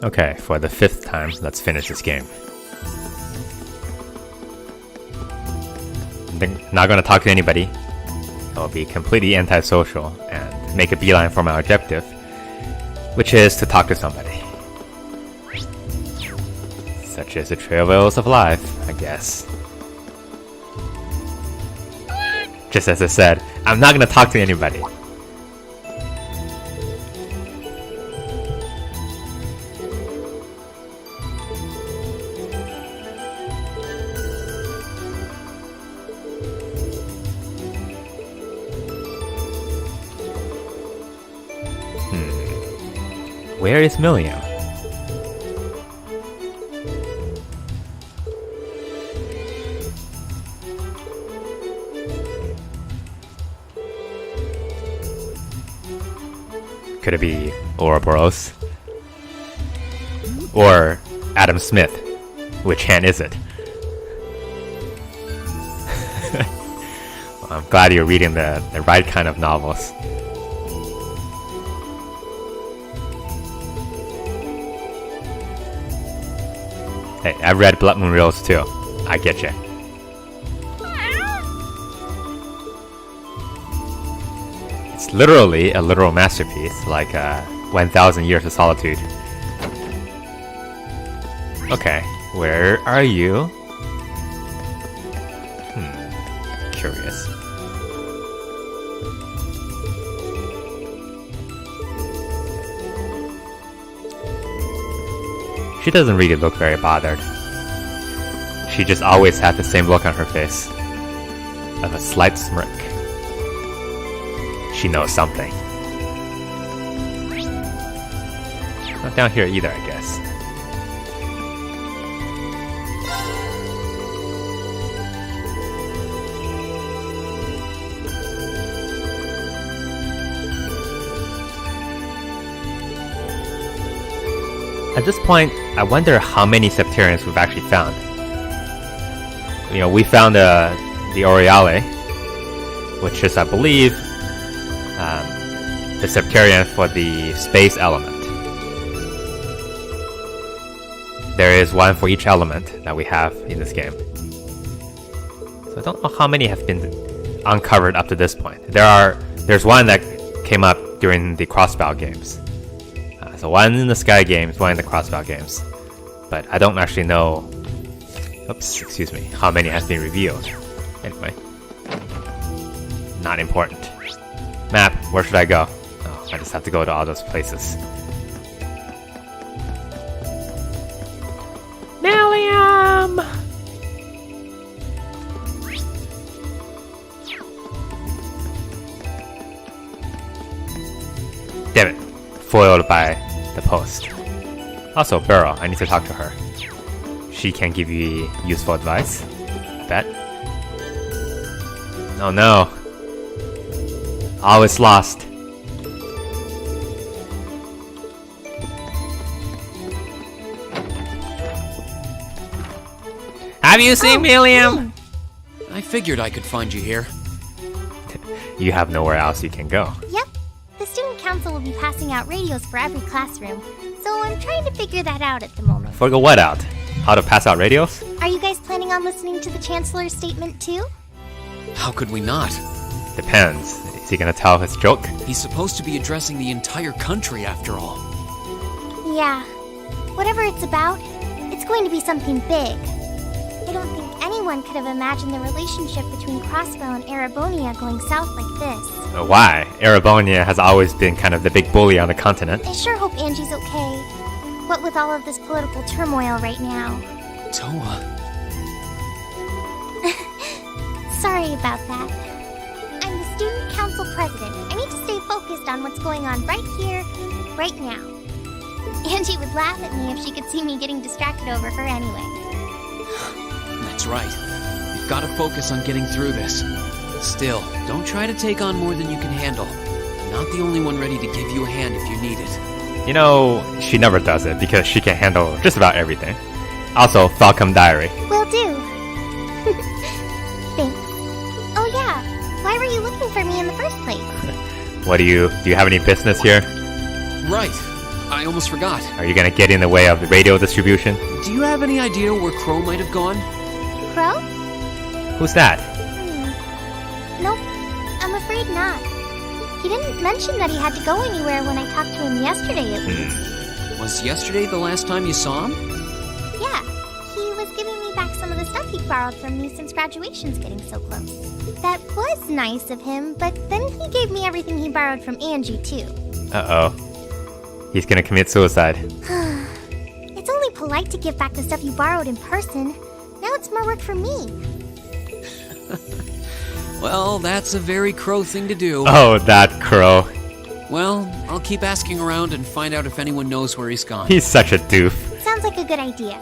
Okay, for the 5th time, let's finish this game. I'm not gonna talk to anybody. I'll be completely antisocial and make a beeline for my objective, which is to talk to somebody. Such is the travails of life, I guess. Just as I said, I'm not gonna talk to anybody. Where is Milliam? Could it be Ouroboros? Or Adam Smith? Which hand is it? Well, I'm glad you're reading the right kind of novels. Hey, I've read Blood Moon Reels too. I get you. It's literally a literal masterpiece, like 1,000 Years of Solitude. Okay, where are you? Curious. She doesn't really look very bothered. She just always had the same look on her face, of a slight smirk. She knows something. Not down here either, I guess. At this point, I wonder how many Septarians we've actually found. You know, we found the Aureale, which is, I believe, the Septarian for the space element. There is one for each element that we have in this game. So I don't know how many have been uncovered up to this point. There's one that came up during the Crossbow games. So one in the Sky games, one in the Crossbow games. But I don't actually know... Oops, excuse me. How many has been revealed. Anyway. Not important. Map, where should I go? Oh, I just have to go to all those places. Milliam! Damn it. Foiled by the post. Also, Beryl, I need to talk to her. She can give you useful advice. Bet. Oh no. All is lost. Have you seen Milliam? I figured I could find you here. You have nowhere else you can go. Yep. The student council will be passing out radios for every classroom, so I'm trying to figure that out at the moment. Figure what out? How to pass out radios? Are you guys planning on listening to the Chancellor's statement too? How could we not? Depends. Is he gonna tell his joke? He's supposed to be addressing the entire country after all. Yeah. Whatever it's about, it's going to be something big. I don't think anyone could have imagined the relationship between Crossbow and Erebonia going south like this. Why? Erebonia has always been kind of the big bully on the continent. I sure hope Angie's okay. What with all of this political turmoil right now. Toa. Sorry about that. I'm the student council president. I need to stay focused on what's going on right here, right now. Angie would laugh at me if she could see me getting distracted over her anyway. That's right. You've got to focus on getting through this. Still, don't try to take on more than you can handle. I'm not the only one ready to give you a hand if you need it. You know, she never does it because she can handle just about everything. Also, Falcom Diary. Will do. Thanks. Oh yeah, why were you looking for me in the first place? What do you have any business here? Right. I almost forgot. Are you gonna get in the way of the radio distribution? Do you have any idea where Crow might have gone? Crow? Who's that? Nope, I'm afraid not. He didn't mention that he had to go anywhere when I talked to him yesterday, at least. Was yesterday the last time you saw him? Yeah, he was giving me back some of the stuff he borrowed from me since graduation's getting so close. That was nice of him, but then he gave me everything he borrowed from Angie, too. Uh-oh. He's gonna commit suicide. It's only polite to give back the stuff you borrowed in person. Now it's more work for me. Well, that's a very Crow thing to do. Oh, that Crow. Well, I'll keep asking around and find out if anyone knows where he's gone. He's such a doof. Sounds like a good idea.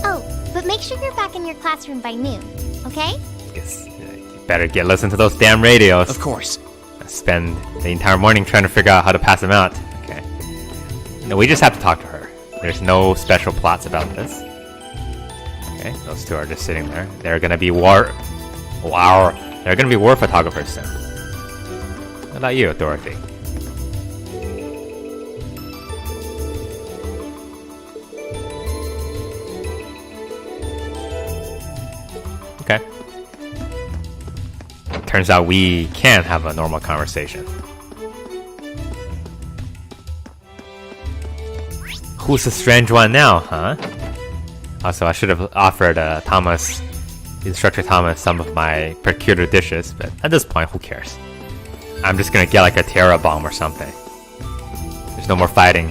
Oh, but make sure you're back in your classroom by noon, okay? Yes, you better listen to those damn radios. Of course. Spend the entire morning trying to figure out how to pass them out. Okay. No, we just have to talk to her. There's no special plots about this. Okay, those two are just sitting there. They're gonna be war photographers soon. How about you, Dorothy? Okay. Turns out we can have a normal conversation. Who's the strange one now, huh? Also, I should have offered Instructor Thomas some of my procured dishes, but at this point, who cares? I'm just gonna get like a Terra bomb or something. There's no more fighting.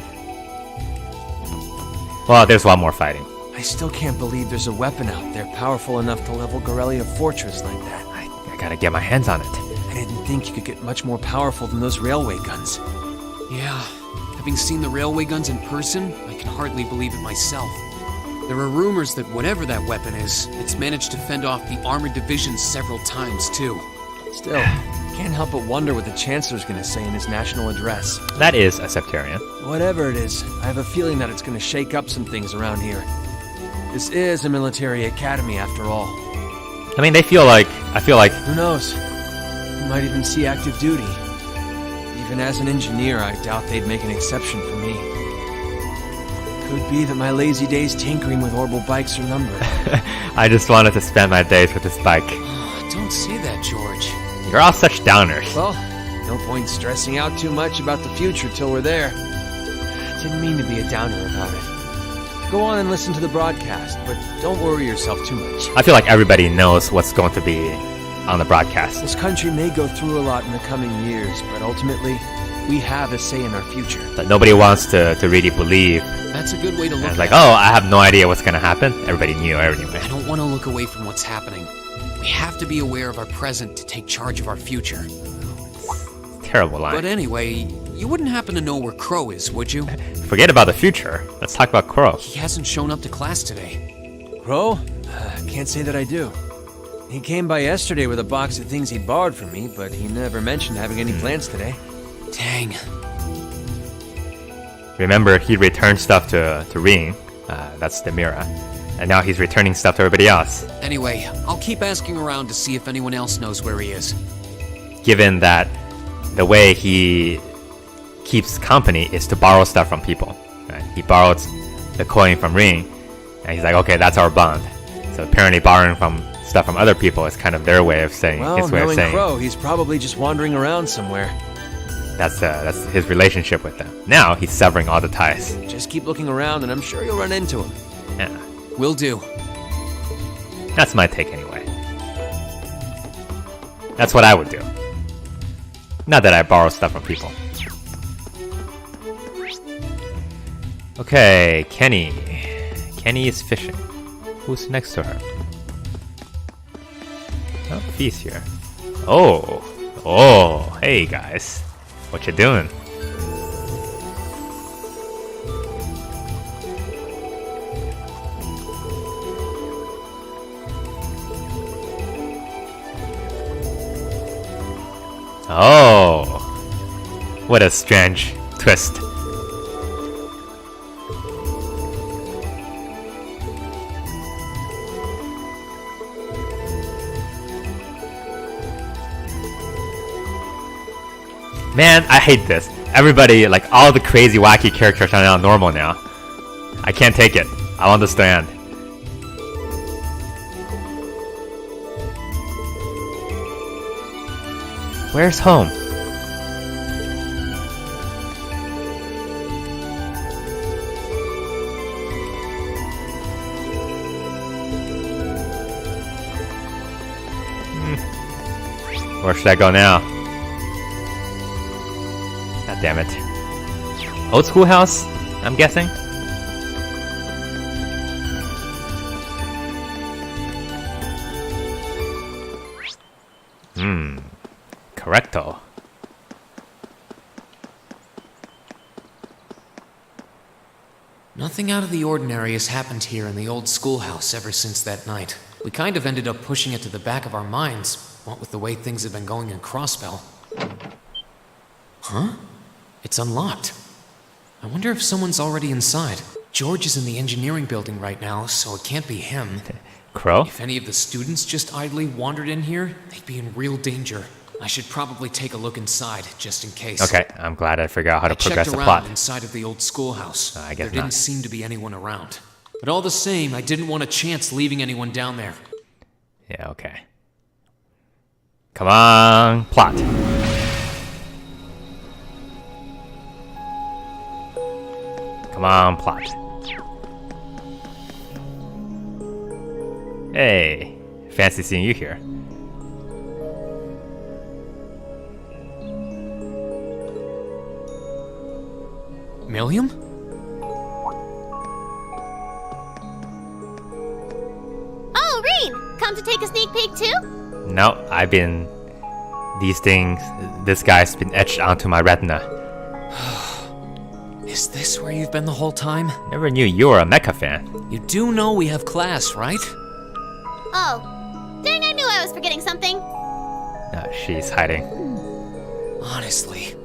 Well, there's one more fighting. I still can't believe there's a weapon out there powerful enough to level Gorelia Fortress like that. I gotta get my hands on it. I didn't think you could get much more powerful than those railway guns. Yeah, having seen the railway guns in person, I can hardly believe it myself. There are rumors that whatever that weapon is, it's managed to fend off the armored divisions several times, too. Still, can't help but wonder what the Chancellor's gonna say in his national address. That is a Septarian. Whatever it is, I have a feeling that it's gonna shake up some things around here. This is a military academy after all. I mean, I feel like... Who knows? You might even see active duty. Even as an engineer, I doubt they'd make an exception for me. Could be that my lazy days tinkering with orbital bikes are numbered. I just wanted to spend my days with this bike. Don't say that, George. You're all such downers. Well, no point stressing out too much about the future till we're there. Didn't mean to be a downer about it. Go on and listen to the broadcast, but don't worry yourself too much. I feel like everybody knows what's going to be on the broadcast. This country may go through a lot in the coming years, but ultimately, we have a say in our future. But nobody wants to really believe. That's a good way to look And it's at like, it. oh, I have no idea what's gonna happen. Everybody knew anyway. I don't want to look away from what's happening. We have to be aware of our present to take charge of our future. Terrible line. But anyway, you wouldn't happen to know where Crow is, would you? Forget about the future. Let's talk about Crow. He hasn't shown up to class today. Crow? Can't say that I do. He came by yesterday with a box of things he'd borrowed from me, but he never mentioned having any plans today. Dang. Remember, he returned stuff to Ring. That's Demira. And now he's returning stuff to everybody else. Anyway, I'll keep asking around to see if anyone else knows where he is. Given that the way he keeps company is to borrow stuff from people. Right? He borrowed the coin from Ring, and he's like, okay, that's our bond. So apparently borrowing from stuff from other people is kind of their way of saying, Well, his way of knowing saying. Crow, he's probably just wandering around somewhere. That's his relationship with them. Now he's severing all the ties. Just keep looking around and I'm sure you'll run into him. Yeah, Will do. that's my take anyway. That's what I would do. Not that I borrow stuff from people. Okay, Kenny. Kenny is fishing. Who's next to her? Oh, Fee's here. Oh, hey guys. What you doing? Oh, what a strange twist. Man, I hate this. everybody, like all the crazy wacky characters are now normal now. I can't take it. I don't understand. Where's home? Where should I go now? God damn it. Old schoolhouse, I'm guessing? Correcto. Nothing out of the ordinary has happened here in the old schoolhouse ever since that night. We kind of ended up pushing it to the back of our minds, what with the way things have been going in Crossbell. Huh? It's unlocked. I wonder if someone's already inside. George is in the engineering building right now, so it can't be him. Crow? If any of the students just idly wandered in here, they'd be in real danger. I should probably take a look inside, just in case. Okay, I'm glad I figured out how to progress checked the around plot. inside of the old schoolhouse. I guess there didn't not. seem to be anyone around. But all the same, I didn't want a chance leaving anyone down there. Yeah, okay. Come on, plot. Come on, plot. Hey, fancy seeing you here. Milliam? Oh, Rean! Come to take a sneak peek too? No, I've been... These things... This guy's been etched onto my retina. Is this where you've been the whole time? Never knew you were a mecha fan. You do know we have class, right? Oh. Dang, I knew I was forgetting something. No, she's hiding. Honestly.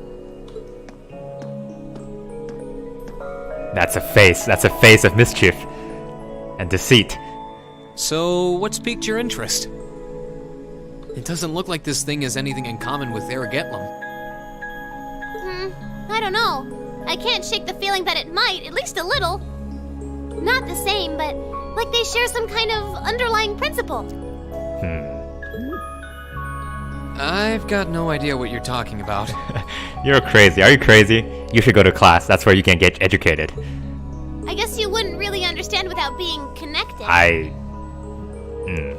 That's a face. That's a face of mischief. And deceit. So, what's piqued your interest? It doesn't look like this thing has anything in common with Aragetlum. I don't know. I can't shake the feeling that it might, at least a little. Not the same, but like they share some kind of underlying principle. I've got no idea what you're talking about. You're crazy. Are you crazy? You should go to class. That's where you can get educated. I guess you wouldn't really understand without being connected.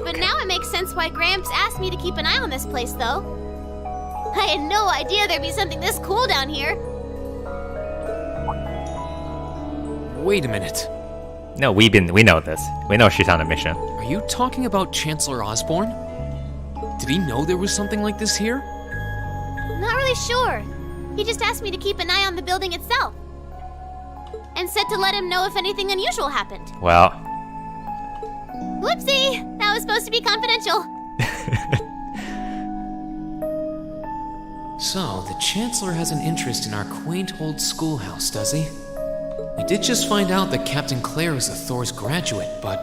But now it makes sense why Gramps asked me to keep an eye on this place, though. I had no idea there'd be something this cool down here. Wait a minute. No, we know this. We know she's on a mission. Are you talking about Chancellor Osborne? Did he know there was something like this here? Not really sure. He just asked me to keep an eye on the building itself. And said to let him know if anything unusual happened. Well, Whoopsie! That was supposed to be confidential. So, the Chancellor has an interest in our quaint old schoolhouse, does he? We did just find out that Captain Claire is a Thor's graduate, but...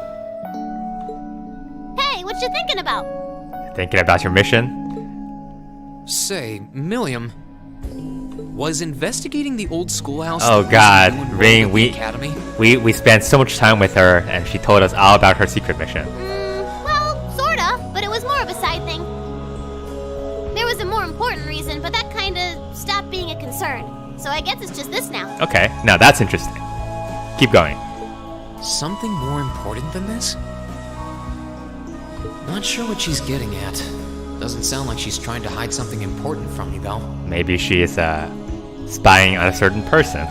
Hey, what you thinking about? thinking about your mission? Say, Milliam, was investigating the old schoolhouse... Oh the god, reason you enrolled Ring, at the Academy? we spent so much time with her and she told us all about her secret mission. Well, sorta, but it was more of a side thing. There was a more important reason, but that kinda stopped being a concern. So I guess it's just this now. Okay, now that's interesting. Keep going. Something more important than this? Not sure what she's getting at. Doesn't sound like she's trying to hide something important from me, though. Maybe she is spying on a certain person.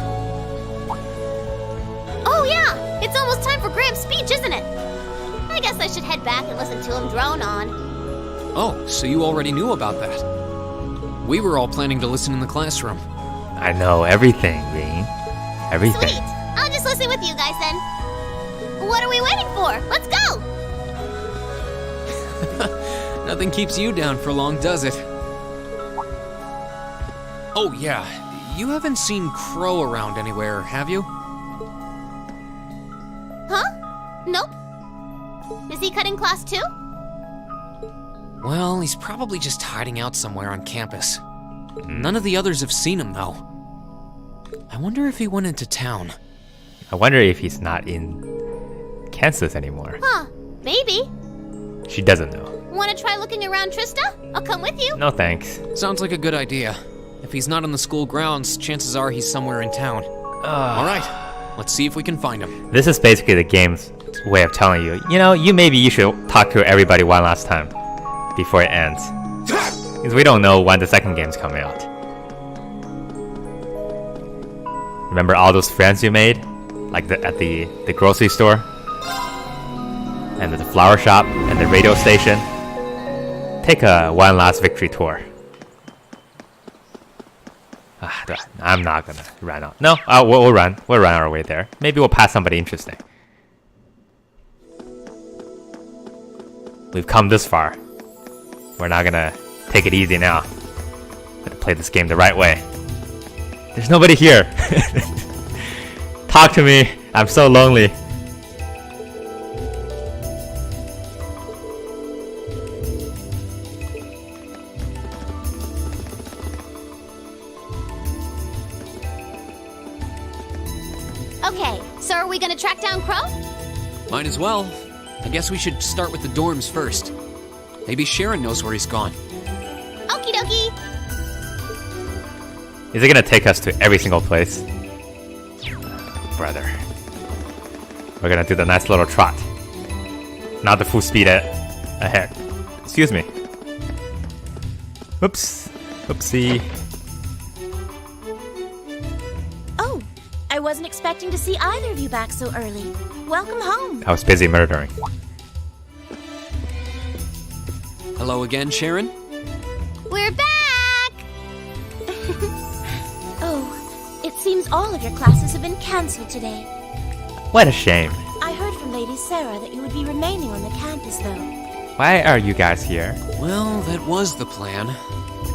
Oh yeah, it's almost time for Graham's speech, isn't it? I guess I should head back and listen to him drone on. Oh, so you already knew about that. We were all planning to listen in the classroom. I know everything, Ring. Everything. Sweet, I'll just listen with you guys then. What are we waiting for? Let's go! Nothing keeps you down for long, does it? Oh yeah, you haven't seen Crow around anywhere, have you? Huh? Nope. Is he cutting class too? Well, he's probably just hiding out somewhere on campus. None of the others have seen him, though. I wonder if he went into town. I wonder if he's not in Kansas anymore. Huh, maybe. She doesn't know. Wanna try looking around, Trista? I'll come with you. No thanks. Sounds like a good idea. If he's not on the school grounds, chances are he's somewhere in town. Alright, let's see if we can find him. This is basically the game's way of telling you, maybe you should talk to everybody one last time before it ends. Because we don't know when the second game's coming out. Remember all those friends you made? Like at the grocery store? And at the flower shop? And the radio station? Take a one last victory tour. I'm not gonna run out. No, we'll run. We'll run our way there. Maybe we'll pass somebody interesting. We've come this far. We're not gonna take it easy now. Gotta play this game the right way. There's nobody here. Talk to me. I'm so lonely. Okay, so are we gonna track down Crow? Might as well. I guess we should start with the dorms first. Maybe Sharon knows where he's gone. Okie dokie. Is it gonna take us to every single place? Brother. We're gonna do the nice little trot. Not the full speed ahead. Excuse me. Oops. Oopsie. Oh, I wasn't expecting to see either of you back so early. Welcome home. I was busy murdering. Hello again, Sharon? We're back! Oh, it seems all of your classes have been cancelled today. What a shame. I heard from Lady Sarah that you would be remaining on the campus, though. Why are you guys here? Well, that was the plan.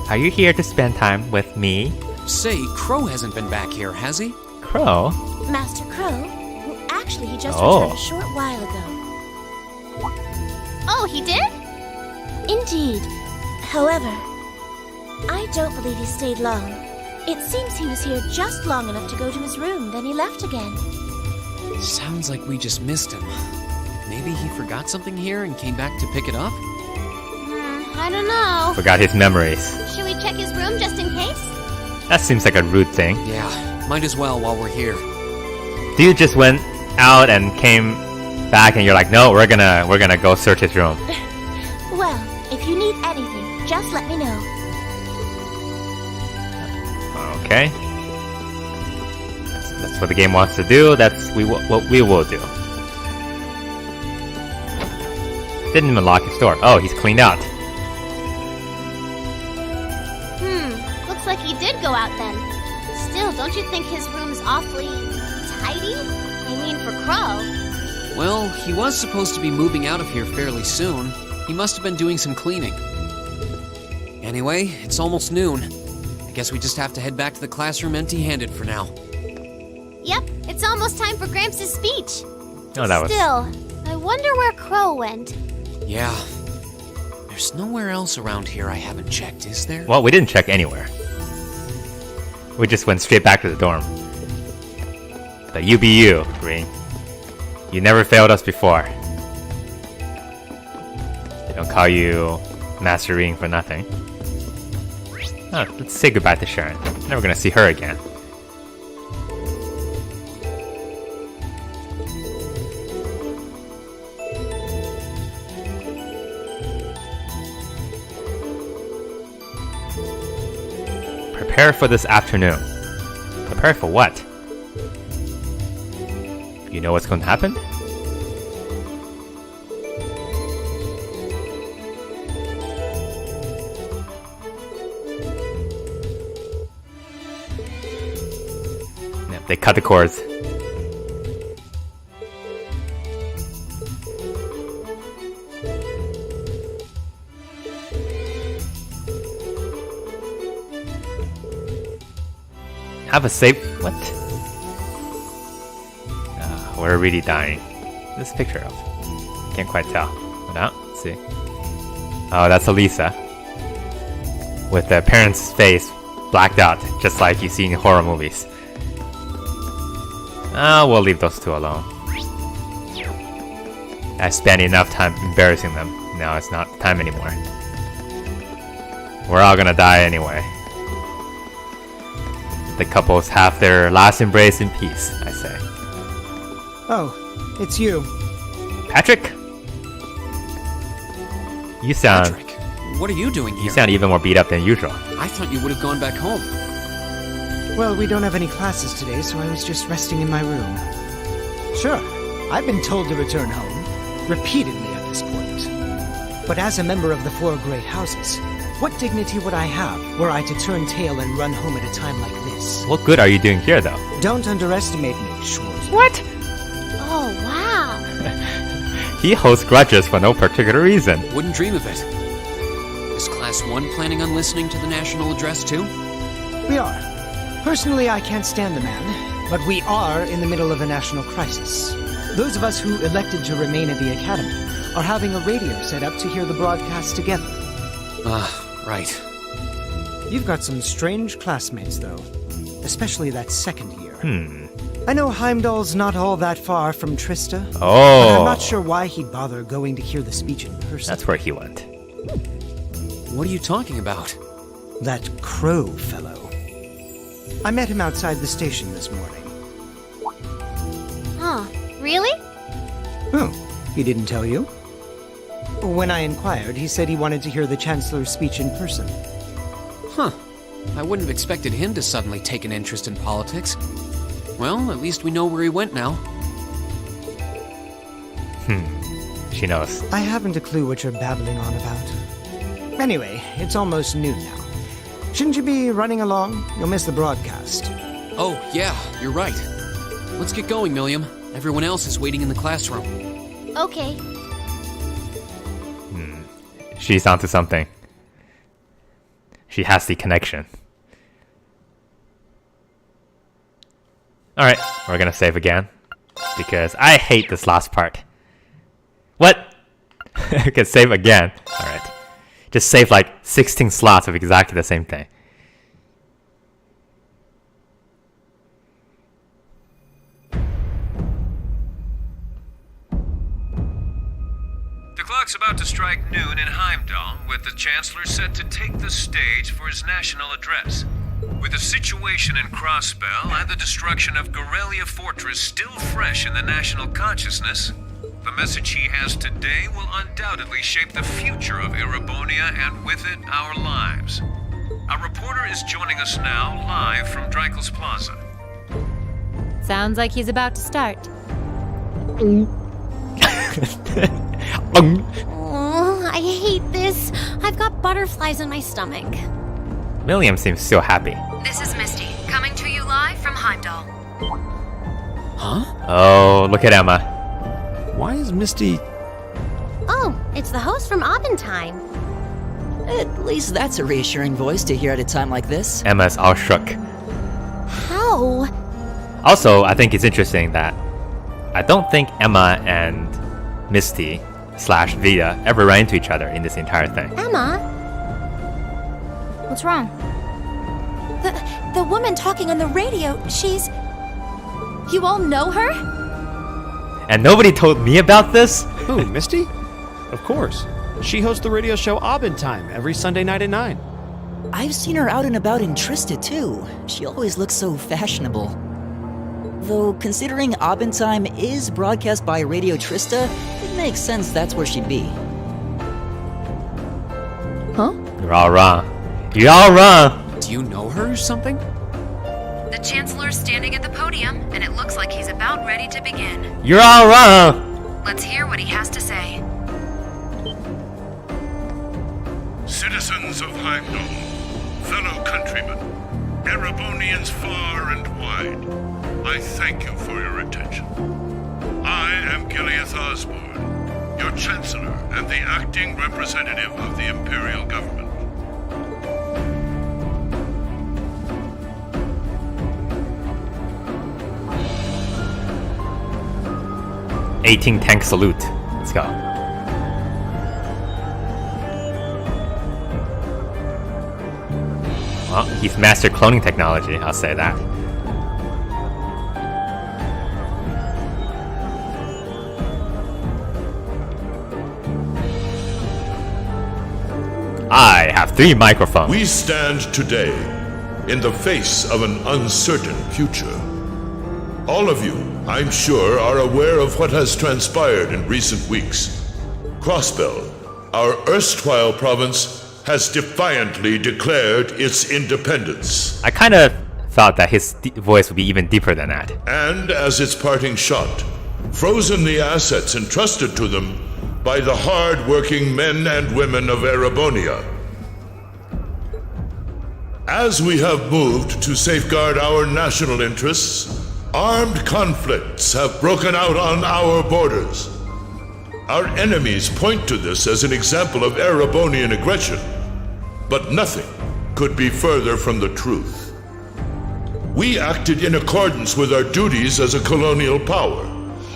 Are you here to spend time with me? Say, Crow hasn't been back here, has he? Crow? Master Crow? Well, actually, he just Oh. returned a short while ago. Oh, he did? Indeed. However, I don't believe he stayed long. It seems he was here just long enough to go to his room, then he left again. Sounds like we just missed him. Maybe he forgot something here and came back to pick it up? I don't know. Forgot his memories. Should we check his room just in case? That seems like a rude thing. Yeah, might as well while we're here. Do you just went out and came back and you're like, no, we're gonna go search his room? Well, if you need anything, just let me know. Okay. That's what the game wants to do. That's what we will do. Didn't even lock his door. Oh, he's cleaned out. Looks like he did go out then. Still, don't you think his room's awfully tidy? I mean, for Crow. Well, he was supposed to be moving out of here fairly soon. He must have been doing some cleaning. Anyway, it's almost noon. I guess we just have to head back to the classroom empty-handed for now. Yep, it's almost time for Gramps' speech. Oh, that was... Still, I wonder where Crow went. Yeah. There's nowhere else around here I haven't checked, is there? Well, we didn't check anywhere. We just went straight back to the dorm. But you be you, Ring. You never failed us before. They don't call you Master Ring for nothing. Oh, let's say goodbye to Sharon. Never gonna see her again. Prepare for this afternoon. Prepare for what? You know what's going to happen? Yeah, they cut the cords. Have a safe... What? We're really dying. This picture of... Can't quite tell. No, let's see. Oh, that's Elisa. With the parents' face blacked out, just like you see in horror movies. We'll leave those two alone. I spent enough time embarrassing them. Now it's not time anymore. We're all gonna die anyway. The couples have their last embrace in peace, I say. Oh, it's you. Patrick? You sound Patrick, what are you doing here? you sound even more beat up than usual. I thought you would have gone back home. Well, we don't have any classes today, so I was just resting in my room. Sure, I've been told to return home, repeatedly at this point. But as a member of the Four Great Houses, what dignity would I have were I to turn tail and run home at a time like this? What good are you doing here, though? Don't underestimate me, Schwartz. What? Oh, wow. He holds grudges for no particular reason. Wouldn't dream of it. Is Class 1 planning on listening to the national address too? We are. Personally, I can't stand the man, but we are in the middle of a national crisis. Those of us who elected to remain at the Academy are having a radio set up to hear the broadcast together. Right. You've got some strange classmates, though. Especially that second year. I know Heimdall's not all that far from Trista. But I'm Oh, not sure why he'd bother going to hear the speech in person. that's where he went. What are you talking about? That Crow fellow. I met him outside the station this morning. Huh. Really? Oh, he didn't tell you? When I inquired, he said he wanted to hear the Chancellor's speech in person. Huh. I wouldn't have expected him to suddenly take an interest in politics. Well, at least we know where he went now. She knows. I haven't a clue what you're babbling on about. Anyway, it's almost noon now. Shouldn't you be running along? You'll miss the broadcast. Oh, yeah, you're right. Let's get going, Milliam. Everyone else is waiting in the classroom. Okay. She's onto something. She has the connection. Alright, we're gonna save again. Because I hate this last part. What? I can save again. Alright. Just save like 16 slots of exactly the same thing. The clock's about to strike noon in Heimdall, with the Chancellor set to take the stage for his national address. With the situation in Crossbell and the destruction of Gorelia Fortress still fresh in the national consciousness, the message he has today will undoubtedly shape the future of Erebonia and with it, our lives. Our reporter is joining us now live from Dreikel's Plaza. Sounds like he's about to start. Oh, I hate this. I've got butterflies in my stomach. Milliam seems so happy. This is Misty, coming to you live from Heimdall. Huh? Oh, look at Emma. Why is Misty... Oh, it's the host from Abentime. At least that's a reassuring voice to hear at a time like this. Emma's all shook. How? Also, I think it's interesting that I don't think Emma and Misty / Vita ever ran into each other in this entire thing. Emma? What's wrong? The woman talking on the radio, she's... You all know her? And nobody told me about this? Who, Misty? Of course. She hosts the radio show Abentime every Sunday night at 9. I've seen her out and about in Trista, too. She always looks so fashionable. Though, considering Abentime is broadcast by Radio Trista, it makes sense that's where she'd be. Huh? You're all wrong. You're all wrong! Do you know her or something? The Chancellor's standing at the podium, and it looks like he's about ready to begin. You're all wrong! Let's hear what he has to say. Citizens of Heimdall, fellow countrymen, Erebonians far and wide, I thank you for your attention. I am Gileath Osborne, your Chancellor and the acting representative of the Imperial Government. 18 tank salute. Let's go. Well, he's mastered cloning technology, I'll say that. I have 3 microphones. We stand today in the face of an uncertain future. All of you, I'm sure, are aware of what has transpired in recent weeks. Crossbell, our erstwhile province, has defiantly declared its independence. I kind of thought that his voice would be even deeper than that. And as its parting shot, frozen the assets entrusted to them by the hard-working men and women of Erebonia. As we have moved to safeguard our national interests, armed conflicts have broken out on our borders. Our enemies point to this as an example of Erebonian aggression, but nothing could be further from the truth. We acted in accordance with our duties as a colonial power.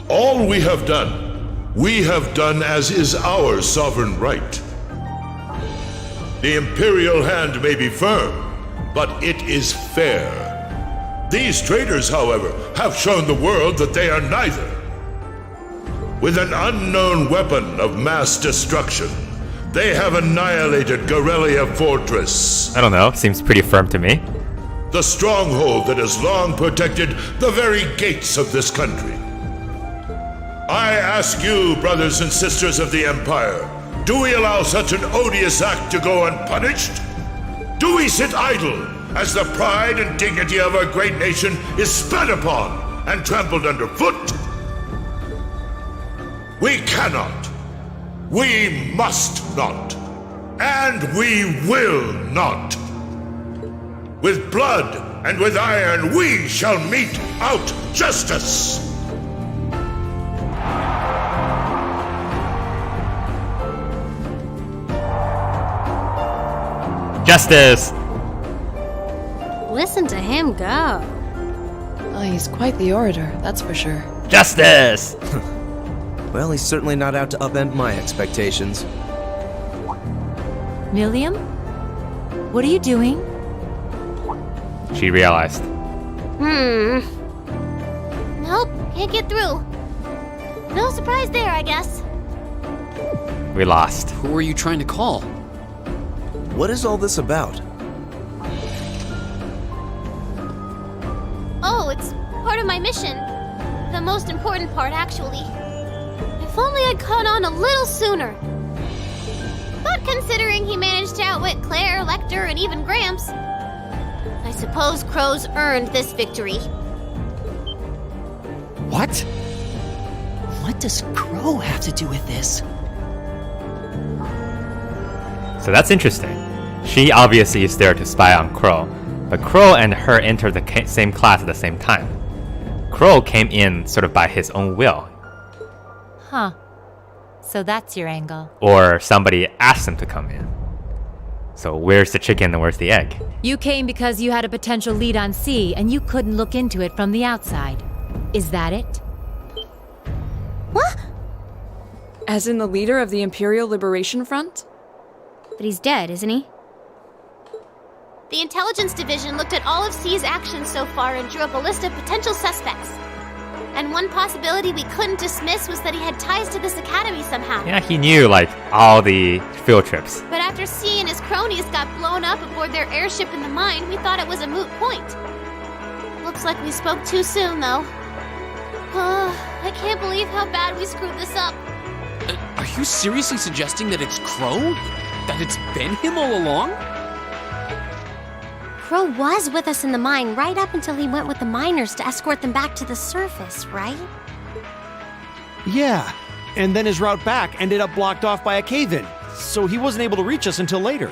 All we have done as is our sovereign right. The Imperial hand may be firm, but it is fair. These traitors, however, have shown the world that they are neither. With an unknown weapon of mass destruction, they have annihilated Garrelia Fortress. I don't know, seems pretty firm to me. The stronghold that has long protected the very gates of this country. I ask you, brothers and sisters of the Empire, do we allow such an odious act to go unpunished? Do we sit idle as the pride and dignity of our great nation is spat upon and trampled underfoot? We cannot, we must not, and we will not. With blood and with iron we shall mete out justice. Justice! Listen to him go. Oh, he's quite the orator, that's for sure. Justice! Well, he's certainly not out to upend my expectations. William? What are you doing? She realized. Nope, can't get through. No surprise there, I guess. We lost. Who are you trying to call? What is all this about? Oh, it's part of my mission. The most important part, actually. If only I'd caught on a little sooner. But considering he managed to outwit Claire, Lecter, and even Gramps, I suppose Crow's earned this victory. What? What does Crow have to do with this? So that's interesting. She obviously is there to spy on Crow, but Crow and her entered the same class at the same time. Crow came in sort of by his own will. Huh. So that's your angle. Or somebody asked him to come in. So where's the chicken and where's the egg? You came because you had a potential lead on C and you couldn't look into it from the outside. Is that it? What? As in the leader of the Imperial Liberation Front? But he's dead, isn't he? The Intelligence Division looked at all of C's actions so far and drew up a list of potential suspects. And one possibility we couldn't dismiss was that he had ties to this academy somehow. Yeah, he knew, like, all the field trips. But after C and his cronies got blown up aboard their airship in the mine, we thought it was a moot point. Looks like we spoke too soon, though. I can't believe how bad we screwed this up. Are you seriously suggesting that it's Crow? That it's been him all along? Crow was with us in the mine right up until he went with the miners to escort them back to the surface, right? Yeah, and then his route back ended up blocked off by a cave-in, so he wasn't able to reach us until later.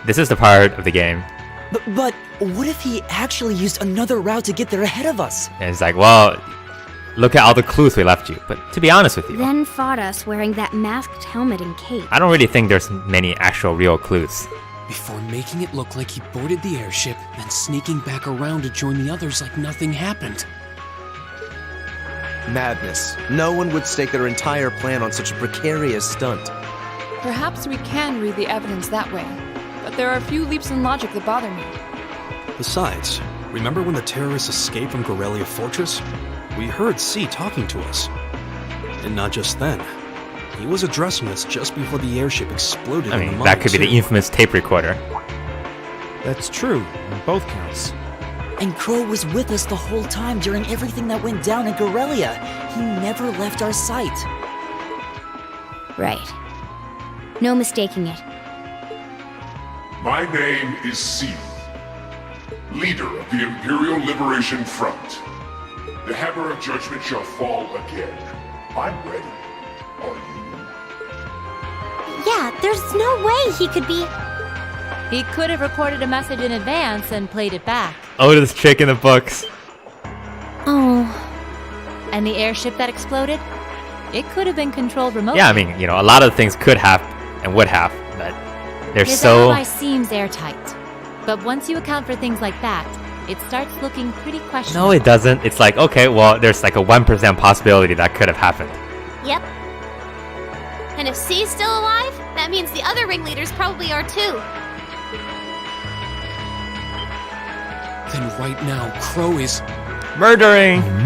This is the part of the game. But what if he actually used another route to get there ahead of us? And it's like, well, look at all the clues we left you. But to be honest with you, Then fought us wearing that masked helmet and cape. I don't really think there's many actual real clues. Before making it look like he boarded the airship, then sneaking back around to join the others like nothing happened. Madness. No one would stake their entire plan on such a precarious stunt. Perhaps we can read the evidence that way, but there are a few leaps in logic that bother me. Besides, remember when the terrorists escaped from Garrelia Fortress? We heard C talking to us. And not just then. He was addressing us just before the airship exploded. I in mean, the that mine, could be the too. infamous tape recorder. That's true, on both counts. And Crow was with us the whole time during everything that went down in Corellia. He never left our sight. Right. No mistaking it. My name is Seal, leader of the Imperial Liberation Front. The hammer of judgment shall fall again. I'm ready. Are you? Yeah, there's no way he could be. He could have recorded a message in advance and played it back. Oh, this trick in the books. Oh. And the airship that exploded? It could have been controlled remotely. Yeah, I mean, you know, a lot of things could have and would have, but they're His so... alibi seems airtight. But once you account for things like that, it starts looking pretty questionable. No, it doesn't. It's like, okay, well, there's like a 1% possibility that could have happened. Yep. And if C's still alive, that means the other ringleaders probably are too. Then right now, Crow is... murdering! Oh,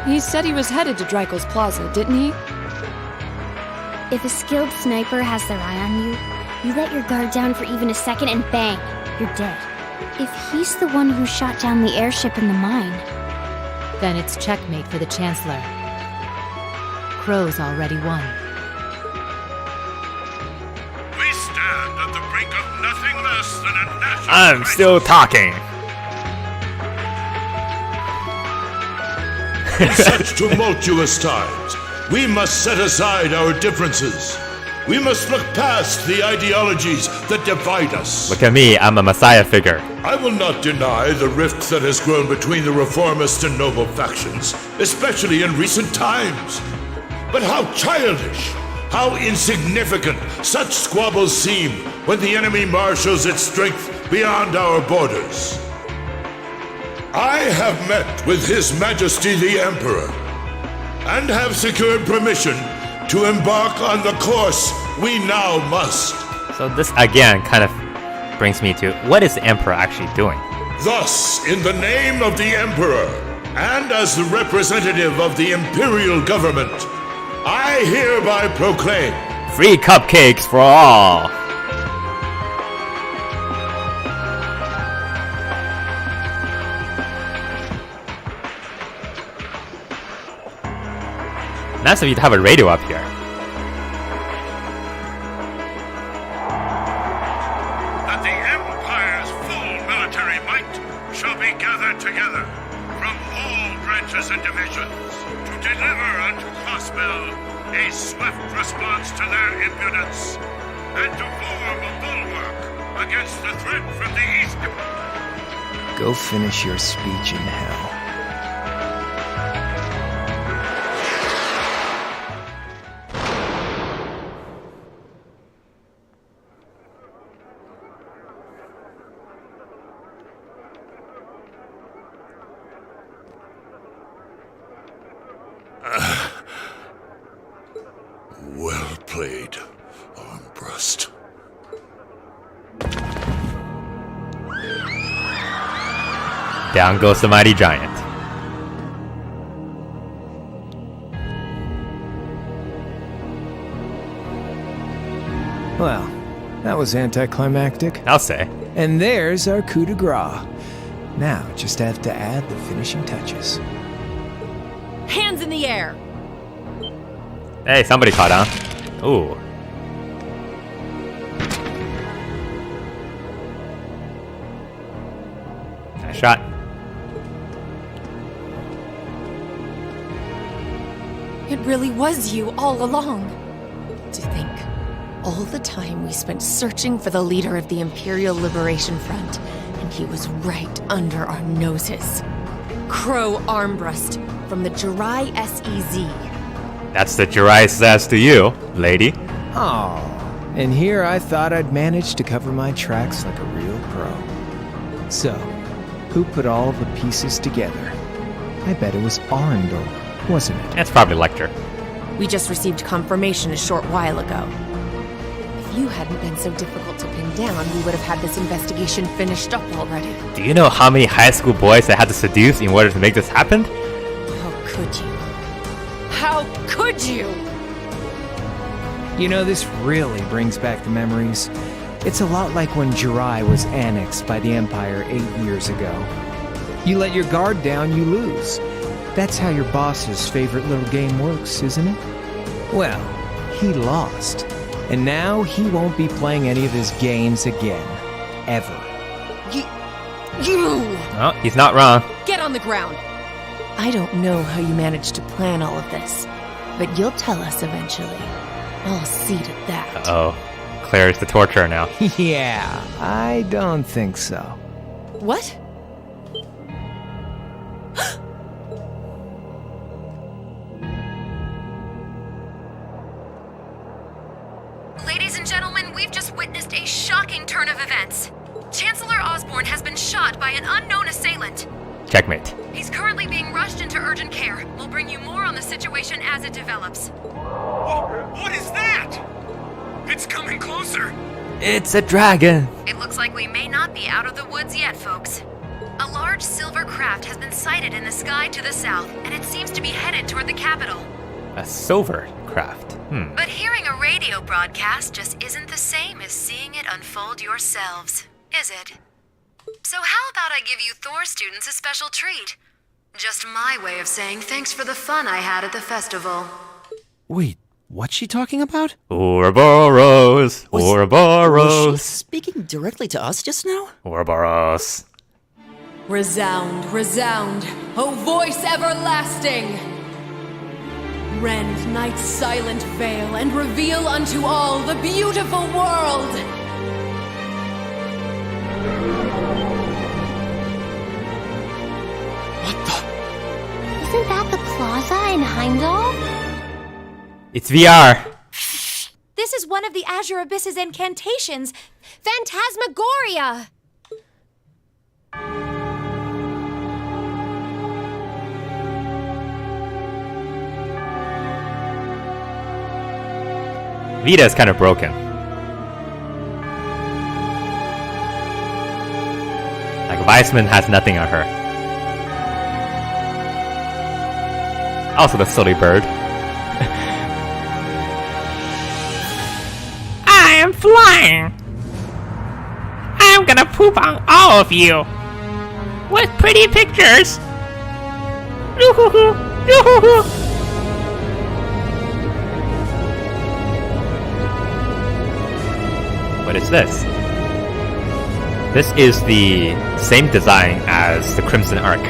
no. He said he was headed to Dreikel's Plaza, didn't he? If a skilled sniper has their eye on you, you let your guard down for even a second and bang, you're dead. If he's the one who shot down the airship in the mine... Then it's checkmate for the Chancellor. Crow's already won. We stand at the brink of nothing less than a national I'm still talking. In such tumultuous times, we must set aside our differences. We must look past the ideologies that divide us. Look at me, I'm a messiah figure. I will not deny the rift that has grown between the reformist and noble factions, especially in recent times. But how childish, how insignificant such squabbles seem when the enemy marshals its strength beyond our borders. I have met with His Majesty the Emperor, and have secured permission to embark on the course we now must. So this again kind of brings me to, what is the Emperor actually doing? Thus, in the name of the Emperor, and as the representative of the Imperial Government, I hereby proclaim... Free cupcakes for all! Nice of you to have a radio up here. That the Empire's full military might shall be gathered together from all branches and divisions to deliver unto Crossbell a swift response to their impudence and to form a bulwark against the threat from the east. Go finish your speech in hell. Well played, Armbrust. Down goes the mighty giant. Well, that was anticlimactic. I'll say. And there's our coup de grace. Now, just have to add the finishing touches. Hands in the air! Hey, somebody caught on. Ooh. Nice shot. It really was you all along. To think, all the time we spent searching for the leader of the Imperial Liberation Front, and he was right under our noses. Crow Armbrust from the Jirai SEZ. That's the Jirai says to you, lady. Oh, and here I thought I'd managed to cover my tracks like a real pro. So, who put all the pieces together? I bet it was Arundel, wasn't it? That's probably Lecter. We just received confirmation a short while ago. If you hadn't been so difficult to pin down, we would have had this investigation finished up already. Do you know how many high school boys I had to seduce in order to make this happen? How could you? How could you? You know, this really brings back the memories. It's a lot like when Jirai was annexed by the Empire 8 years ago. You let your guard down, you lose. That's how your boss's favorite little game works, isn't it? Well, he lost. And now he won't be playing any of his games again. Ever. You! Oh, he's not wrong. Get on the ground! I don't know how you managed to plan all of this, but you'll tell us eventually. I'll see to that. Uh-oh. Claire's the torturer now. Yeah, I don't think so. What? Ladies and gentlemen, we've just witnessed a shocking turn of events. Chancellor Osborne has been shot by an unknown assailant. Checkmate. He's currently being rushed into urgent care. We'll bring you more on the situation as it develops. What is that? It's coming closer. It's a dragon. It looks like we may not be out of the woods yet, folks. A large silver craft has been sighted in the sky to the south, and it seems to be headed toward the capital. A silver craft. But hearing a radio broadcast just isn't the same as seeing it unfold yourselves, is it? So how about I give you Thor students a special treat? Just my way of saying thanks for the fun I had at the festival. Wait, what's she talking about? Ouroboros. Was she Ouroboros. speaking directly to us just now? Ouroboros. Resound, resound, O voice everlasting! Rend night's silent veil and reveal unto all the beautiful world! Isn't that the plaza in Heimdall? It's VR. This is one of the Azure Abyss's incantations. Phantasmagoria! Vita is kind of broken. Like, Weissman has nothing on her. Also the silly bird. I am flying. I'm gonna poop on all of you. With pretty pictures. Yoo-hoo-hoo. Yoo-hoo-hoo. What is this? This is the same design as the Crimson Arc.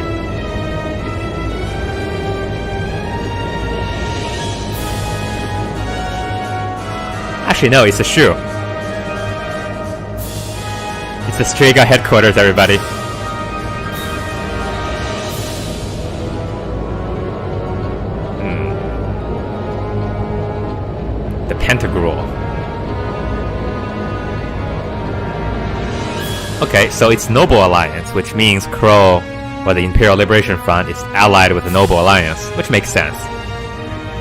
Actually, no, it's a shoe. It's the Strega headquarters, everybody. The Pentagrule. Okay, so it's Noble Alliance, which means Crow, or the Imperial Liberation Front, is allied with the Noble Alliance, which makes sense.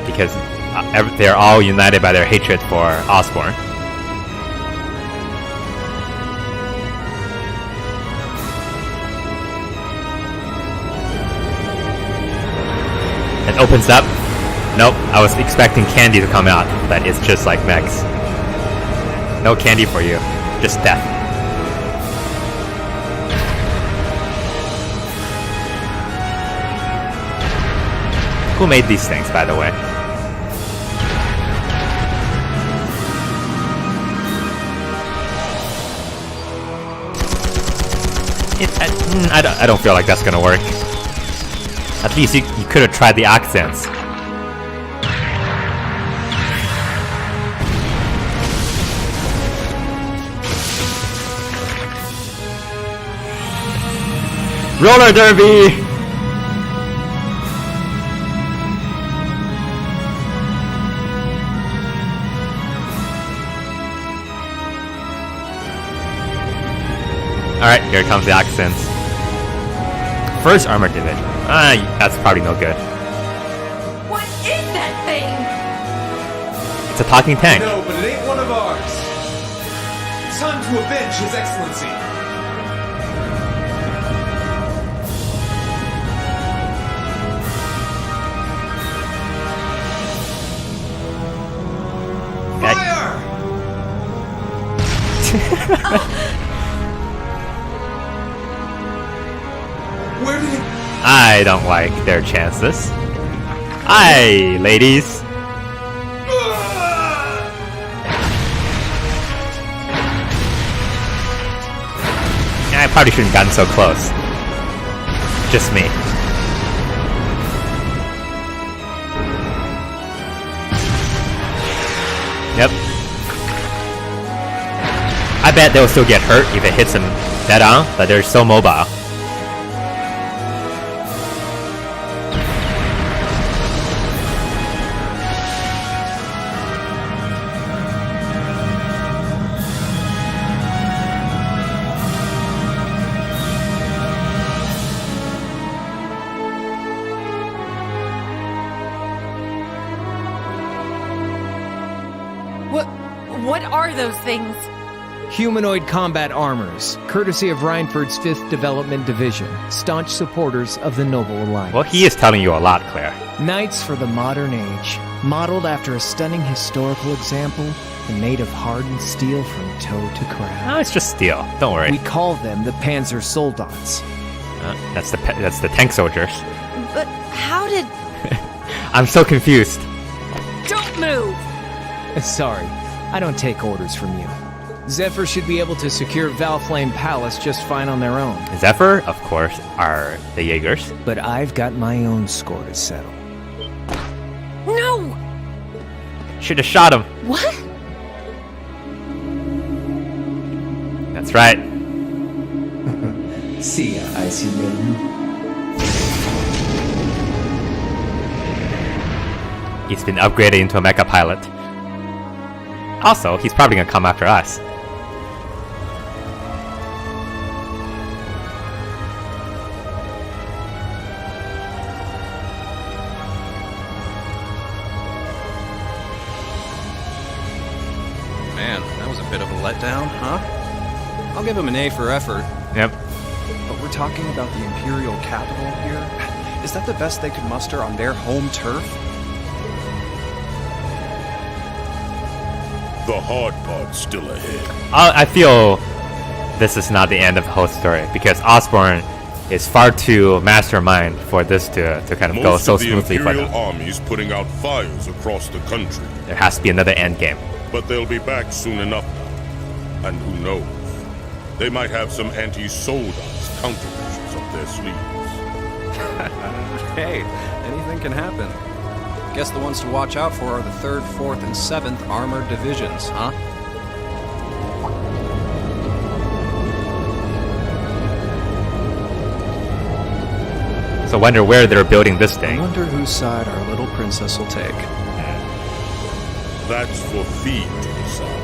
Because they're all united by their hatred for Osborne. It opens up. Nope, I was expecting candy to come out, but it's just like mechs. No candy for you, just death. Who made these things, by the way? I don't feel like that's gonna work. At least you could have tried the accents. Roller derby! Alright, here comes the accents. First Armored Division. That's probably no good. What is that thing? It's a talking tank. No, but it ain't one of ours. It's time to avenge His Excellency. Where did it... I don't like their chances. Aye, ladies. I probably shouldn't have gotten so close. Just me. Yep. I bet they'll still get hurt if it hits them dead on, but they're so mobile. What are those things? Humanoid combat armors, courtesy of Reinford's 5th Development Division, staunch supporters of the Noble Alliance. Well, he is telling you a lot, Claire. Knights for the modern age, modeled after a stunning historical example and made of hardened steel from toe to crown. No, it's just steel. Don't worry. We call them the Panzer Soldats. That's the tank soldiers. But how did... I'm so confused. Don't move! Sorry, I don't take orders from you. Zephyr should be able to secure Valflame Palace just fine on their own. Zephyr, of course, are the Jaegers. But I've got my own score to settle. No! Should have shot him. What? That's right. See ya, Icy Maiden. He's been upgraded into a mecha pilot. Also, he's probably gonna come after us. Man, that was a bit of a letdown, huh? I'll give him an A for effort. Yep. But we're talking about the Imperial capital here? Is that the best they could muster on their home turf? The hard part's still ahead. I feel this is not the end of the whole story, because Osborn is far too mastermind for this to kind of go so smoothly for Most of the them. Imperial army's putting out fires across the country. There has to be another end game. But they'll be back soon enough now. And who knows? They might have some anti-Soldats countermeasures up their sleeves. Hey, anything can happen. Guess the ones to watch out for are the 3rd, 4th, and 7th Armored Divisions, huh? So wonder where they're building this I thing. wonder whose side our little princess will take. That's for Feed to decide.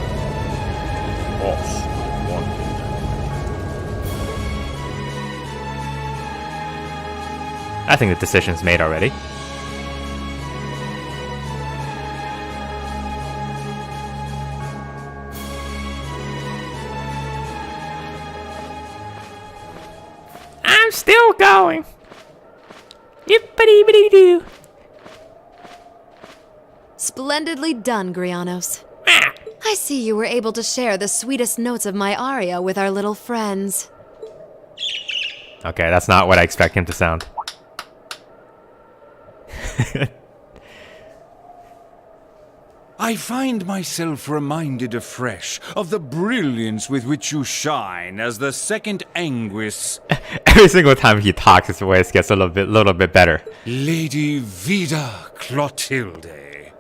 Boss wanted. I think the decision's made already. I'm still going. Yippity-bitty-doo. Splendidly done, Grianos. I see you were able to share the sweetest notes of my aria with our little friends. Okay, that's not what I expect him to sound. I find myself reminded afresh of the brilliance with which you shine as the second Anguis. Every single time he talks, his voice gets a little bit better. Lady Vida Clotilde.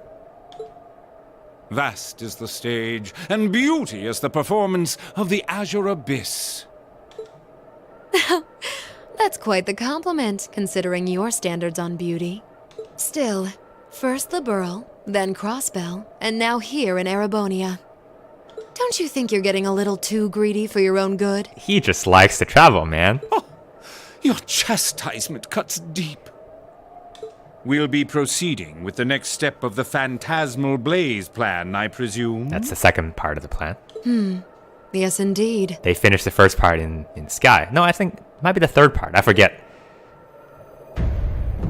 Vast is the stage, and beauteous the performance of the Azure Abyss. That's quite the compliment, considering your standards on beauty. Still, first the Burl, then Crossbell, and now here in Erebonia. Don't you think you're getting a little too greedy for your own good? He just likes to travel, man. Your chastisement cuts deep. We'll be proceeding with the next step of the Phantasmal Blaze plan, I presume? That's the second part of the plan. Yes, indeed. They finished the first part in Sky. No, I think it might be the third part. I forget.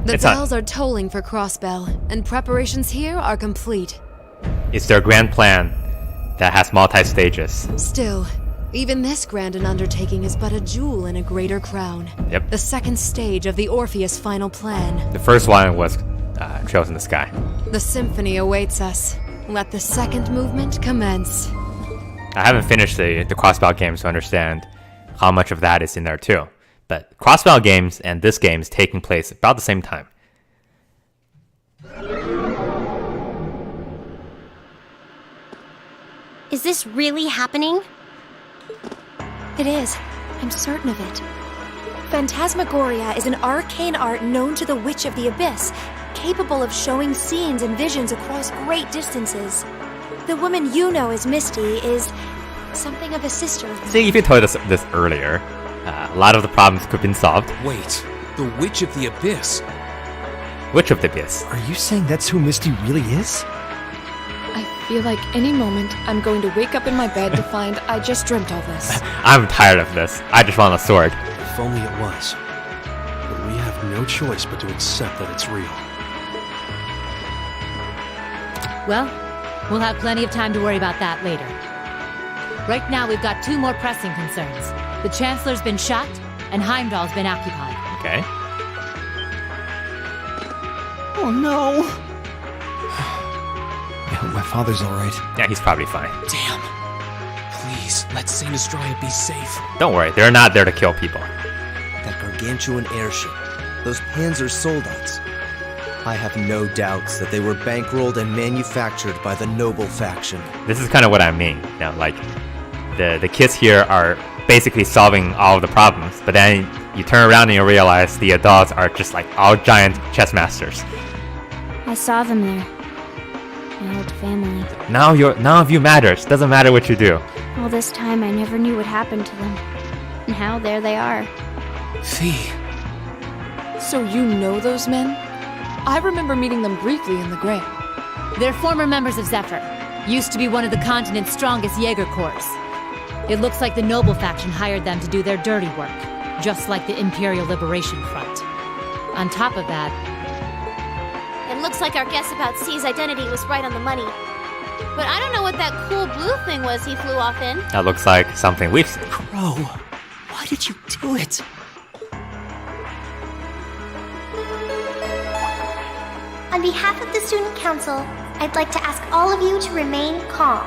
The It's bells are tolling for Crossbell, and preparations here are complete. It's their grand plan that has multi-stages. Still, Even this grand an undertaking is but a jewel in a greater crown. Yep. The second stage of the Orpheus final plan. The first one was Trails in the Sky. The symphony awaits us. Let the second movement commence. I haven't finished the Crossbell games to understand how much of that is in there too. But Crossbell games and this game is taking place about the same time. Is this really happening? It is. I'm certain of it. Phantasmagoria is an arcane art known to the Witch of the Abyss, capable of showing scenes and visions across great distances. The woman you know as Misty is something of a sister of mine. See, if you told us this earlier, a lot of the problems could have been solved. Wait, the Witch of the Abyss? Witch of the Abyss? Are you saying that's who Misty really is? I feel like any moment I'm going to wake up in my bed to find I just dreamt all this. I'm tired of this. I just want a sword. If only it was. But we have no choice but to accept that it's real. Well, we'll have plenty of time to worry about that later. Right now, we've got two more pressing concerns. The Chancellor's been shot, and Heimdall's been occupied. Okay. Oh no! I hope my father's alright. Yeah, he's probably fine. Damn. Please, let Saint Astraea be safe. Don't worry, they're not there to kill people. That gargantuan airship, those Panzer soldats. I have no doubts that they were bankrolled and manufactured by the noble faction. This is kind of what I mean. You know, like, the kids here are basically solving all of the problems, but then you turn around and you realize the adults are just like all giant chess masters. I saw them there. My old family. None of you matters. Doesn't matter what you do. All this time I never knew what happened to them. Now there they are. Fee. So you know those men? I remember meeting them briefly in the Grey. They're former members of Zephyr. Used to be one of the continent's strongest Jaeger Corps. It looks like the Noble faction hired them to do their dirty work, just like the Imperial Liberation Front. On top of that... It looks like our guess about C's identity was right on the money. But I don't know what that cool blue thing was he flew off in. That looks like something we've seen. Crow, why did you do it? On behalf of the Student Council, I'd like to ask all of you to remain calm.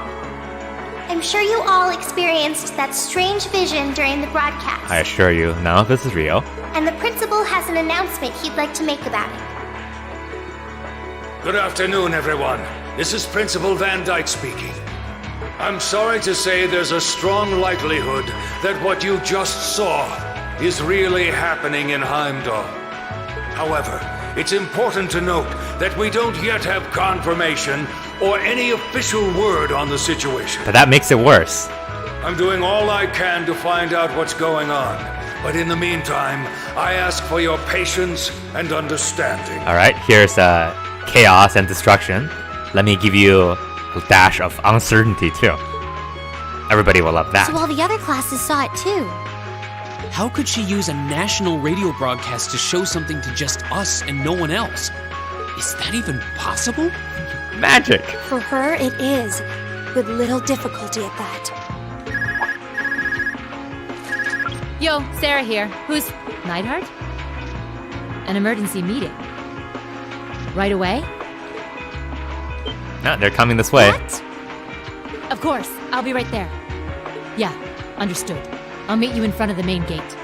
I'm sure you all experienced that strange vision during the broadcast. I assure you, none of this is real. And the principal has an announcement he'd like to make about it. Good afternoon, everyone. This is Principal Van Dyke speaking. I'm sorry to say there's a strong likelihood that what you just saw is really happening in Heimdall. However, it's important to note that we don't yet have confirmation or any official word on the situation. But that makes it worse. I'm doing all I can to find out what's going on. But in the meantime, I ask for your patience and understanding. Alright, here's chaos and destruction. Let me give you a dash of uncertainty too. Everybody will love that. So all the other classes saw it too. How could she use a national radio broadcast to show something to just us and no one else? Is that even possible? Magic! For her, it is. With little difficulty at that. Yo, Sarah here. Who's... Neidhart? An emergency meeting. Right away? No, they're coming this way. What? Of course, I'll be right there. Yeah, understood. I'll meet you in front of the main gate.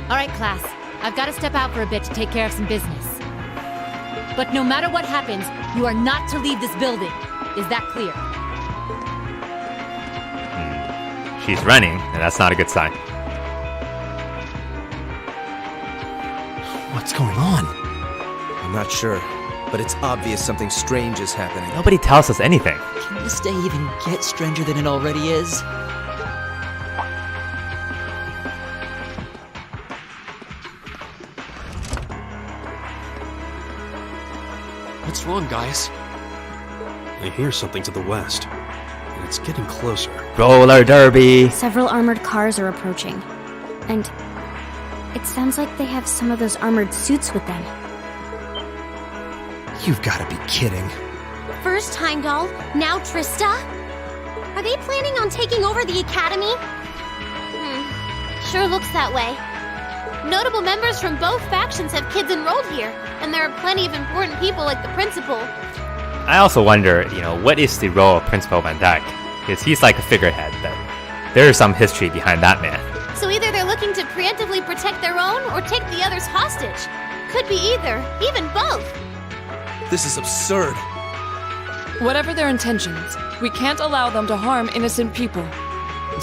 Alright, class. I've got to step out for a bit to take care of some business. But no matter what happens, you are not to leave this building. Is that clear? She's running, and that's not a good sign. What's going on? I'm not sure, but it's obvious something strange is happening. Nobody tells us anything. Can this day even get stranger than it already is? What's wrong, guys? I hear something to the west, and it's getting closer. Roller derby! Several armored cars are approaching. And it sounds like they have some of those armored suits with them. You've got to be kidding. First Heimdall, now Trista? Are they planning on taking over the academy? Sure looks that way. Notable members from both factions have kids enrolled here, and there are plenty of important people like the principal. I also wonder, what is the role of Principal Van Dyke? Because he's like a figurehead, but there is some history behind that man. So either they're looking to preemptively protect their own or take the others hostage. Could be either, even both. This is absurd. Whatever their intentions, we can't allow them to harm innocent people.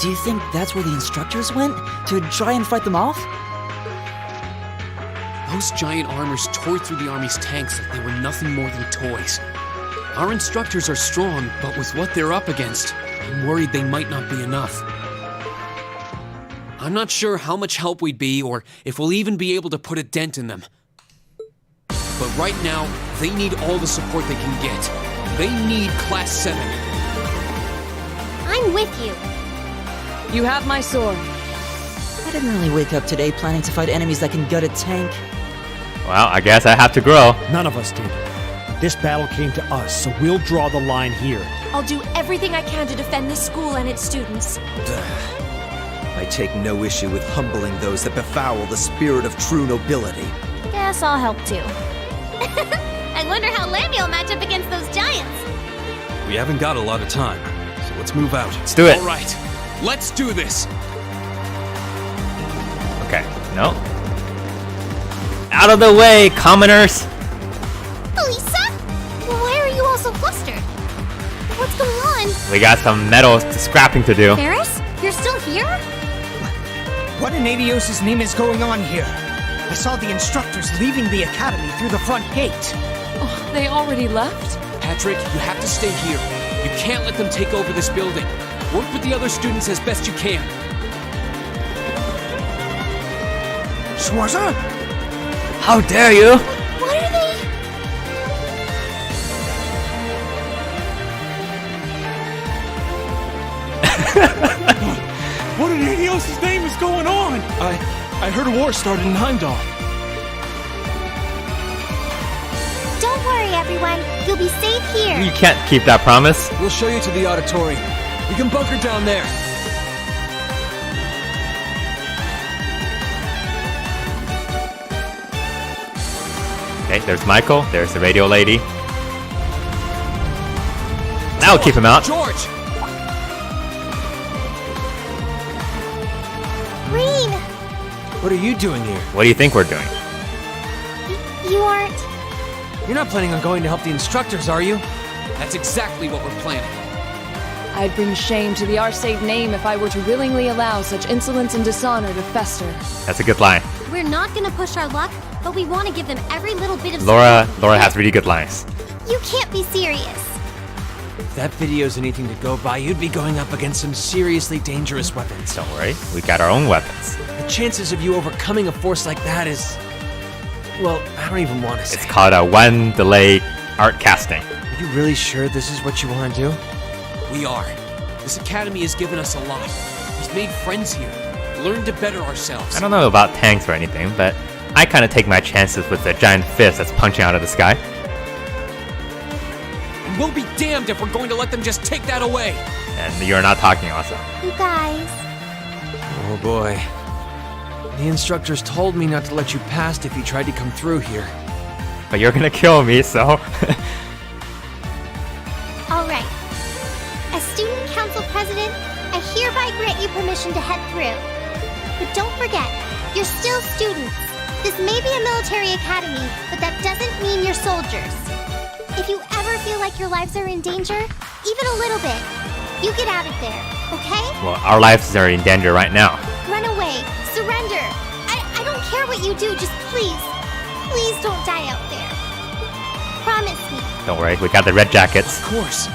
Do you think that's where the instructors went? To try and fight them off? Those giant armors tore through the Army's tanks like they were nothing more than toys. Our instructors are strong, but with what they're up against, I'm worried they might not be enough. I'm not sure how much help we'd be, or if we'll even be able to put a dent in them. But right now, they need all the support they can get. They need Class 7. I'm with you. You have my sword. I didn't really wake up today planning to fight enemies that can gut a tank. Well, I guess I have to grow. None of us did. This battle came to us, so we'll draw the line here. I'll do everything I can to defend this school and its students. I take no issue with humbling those that befoul the spirit of true nobility. Guess I'll help too. I wonder how Lamy will match up against those giants. We haven't got a lot of time, so let's move out. Let's do it. All right, let's do this. Okay, no. Out of the way, commoners! Lisa? Why are you all so flustered? What's going on? We got some metal scrapping to do. Ferris? You're still here? What in Adios' name is going on here? I saw the instructors leaving the academy through the front gate. Oh, they already left? Patrick, you have to stay here. You can't let them take over this building. Work with the other students as best you can. Schwarzer? How dare you! What are they? What in Adios' name is going on? I heard a war started in Heimdall. Don't worry, everyone. You'll be safe here. You can't keep that promise. We'll show you to the auditorium. We can bunker down there. Okay, there's Michael, there's the radio lady. Now we'll keep him out. George! Green! What are you doing here? What do you think we're doing? You aren't... You're not planning on going to help the instructors, are you? That's exactly what we're planning. I'd bring shame to the Arcade name if I were to willingly allow such insolence and dishonor to fester. That's a good line. We're not gonna push our luck, but we want to give them every little bit of Laura support. has really good lines. You can't be serious. If that video's anything to go by, you'd be going up against some seriously dangerous weapons. Don't worry, we got our own weapons. The chances of you overcoming a force like that is... Well, I don't even want to say. It's called a one delay art casting. Are you really sure this is what you want to do? We are. This academy has given us a lot. We've made friends here. Learned to better ourselves. I don't know about tanks or anything, but I kind of take my chances with the giant fist that's punching out of the sky. And we'll be damned if we're going to let them just take that away. And you're not talking also. You guys... Oh boy. The instructors told me not to let you past if you tried to come through here. But you're gonna kill me, so... Alright. As student council president, I hereby grant you permission to head through. But don't forget, you're still students. This may be a military academy, but that doesn't mean you're soldiers. If you ever feel like your lives are in danger, even a little bit, you get out of there, okay? Well, our lives are in danger right now. Run away. Surrender. I don't care what you do, just please don't die out there. Promise me. Don't worry, we got the red jackets. Of course.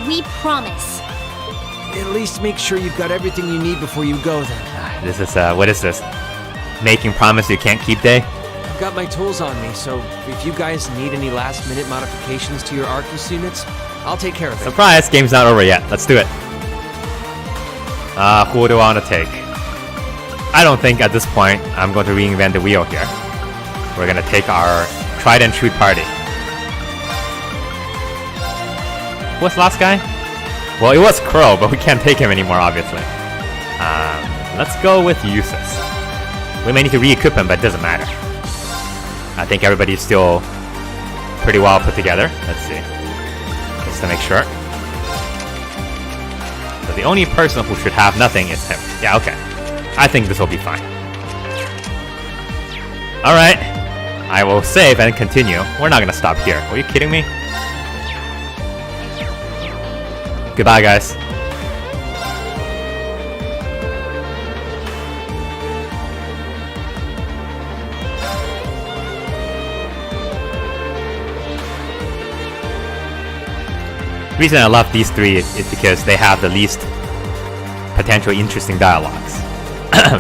We promise. At least make sure you've got everything you need before you go then. This is, what is this? Making promise you can't keep day? I've got my tools on me, so if you guys need any last-minute modifications to your Arcus units, I'll take care of it. Surprise! Game's not over yet. Let's do it. Who do I want to take? I don't think at this point I'm going to reinvent the wheel here. We're going to take our tried and true party. What's the last guy? Well, it was Crow, but we can't take him anymore, obviously. Let's go with Usus. We may need to re-equip him, but it doesn't matter. I think everybody's still pretty well put together. Let's see. Just to make sure. So the only person who should have nothing is him. Yeah, okay. I think this will be fine. Alright. I will save and continue. We're not gonna stop here. Are you kidding me? Goodbye, guys. The reason I love these three is because they have the least potentially interesting dialogues.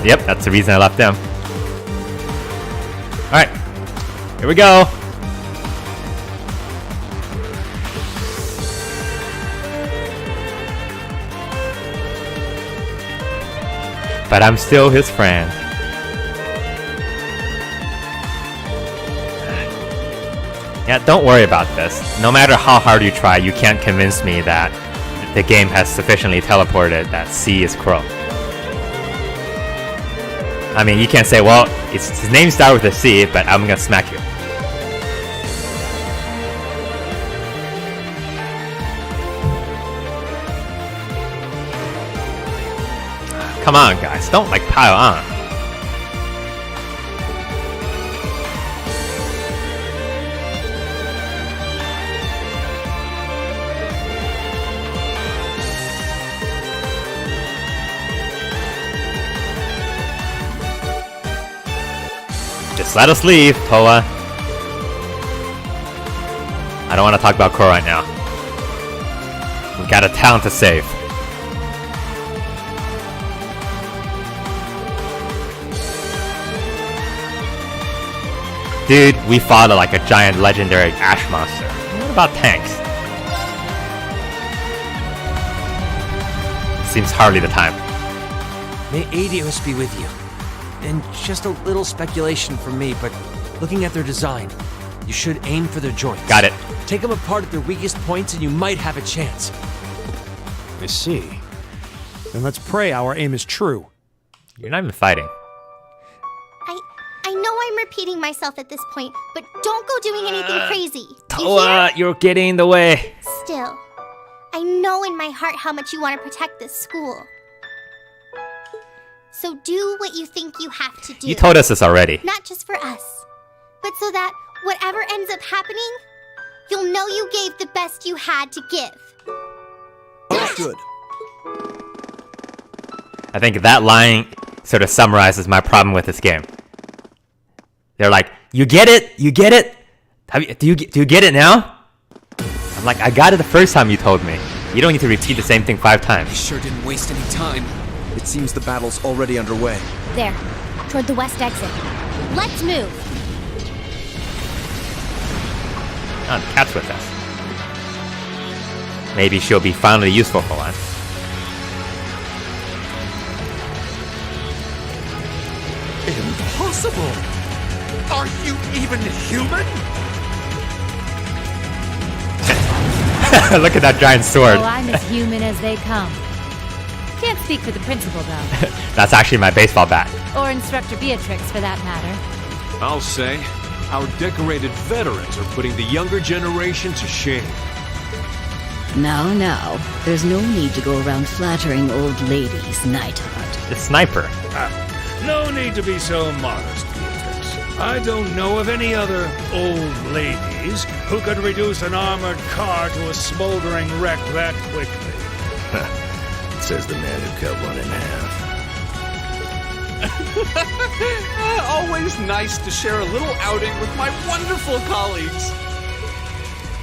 Yep, that's the reason I left them. Alright, here we go. But I'm still his friend. Yeah, don't worry about this. No matter how hard you try, you can't convince me that the game has sufficiently teleported that C is Crow. I mean, you can't say, well, his name starts with a C, but I'm gonna smack you. Come on, guys, don't like pile on. Just let us leave, Toa. I don't want to talk about Crow right now. We've got a town to save. Dude, we fought like a giant legendary ash monster. What about tanks? Seems hardly the time. May Aidios be with you. And just a little speculation from me, but looking at their design, you should aim for their joints. Got it. Take them apart at their weakest points and you might have a chance. I see. Then let's pray our aim is true. You're not even fighting. I know I'm repeating myself at this point, but don't go doing anything crazy. Toa, you're getting in the way. Still, I know in my heart how much you want to protect this school. So do what you think you have to do. You told us this already. Not just for us, but so that whatever ends up happening, you'll know you gave the best you had to give. Understood. I think that line sort of summarizes my problem with this game. They're like, you get it? You get it? Do you get it now? I'm like, I got it the first time you told me. You don't need to repeat the same thing 5 times. I sure didn't waste any time. It seems the battle's already underway. There, toward the west exit. Let's move. Oh, the cat's with us. Maybe she'll be finally useful for once. Impossible! Are you even human? Look at that giant sword. Oh, I'm as human as they come. Can't speak for the principal, though. That's actually my baseball bat. Or Instructor Beatrix, for that matter. I'll say, our decorated veterans are putting the younger generation to shame. Now, there's no need to go around flattering old ladies, Neidhart. The sniper. No need to be so modest, Beatrix. I don't know of any other old ladies who could reduce an armored car to a smoldering wreck that quickly. Says the man who cut one in half. Always nice to share a little outing with my wonderful colleagues.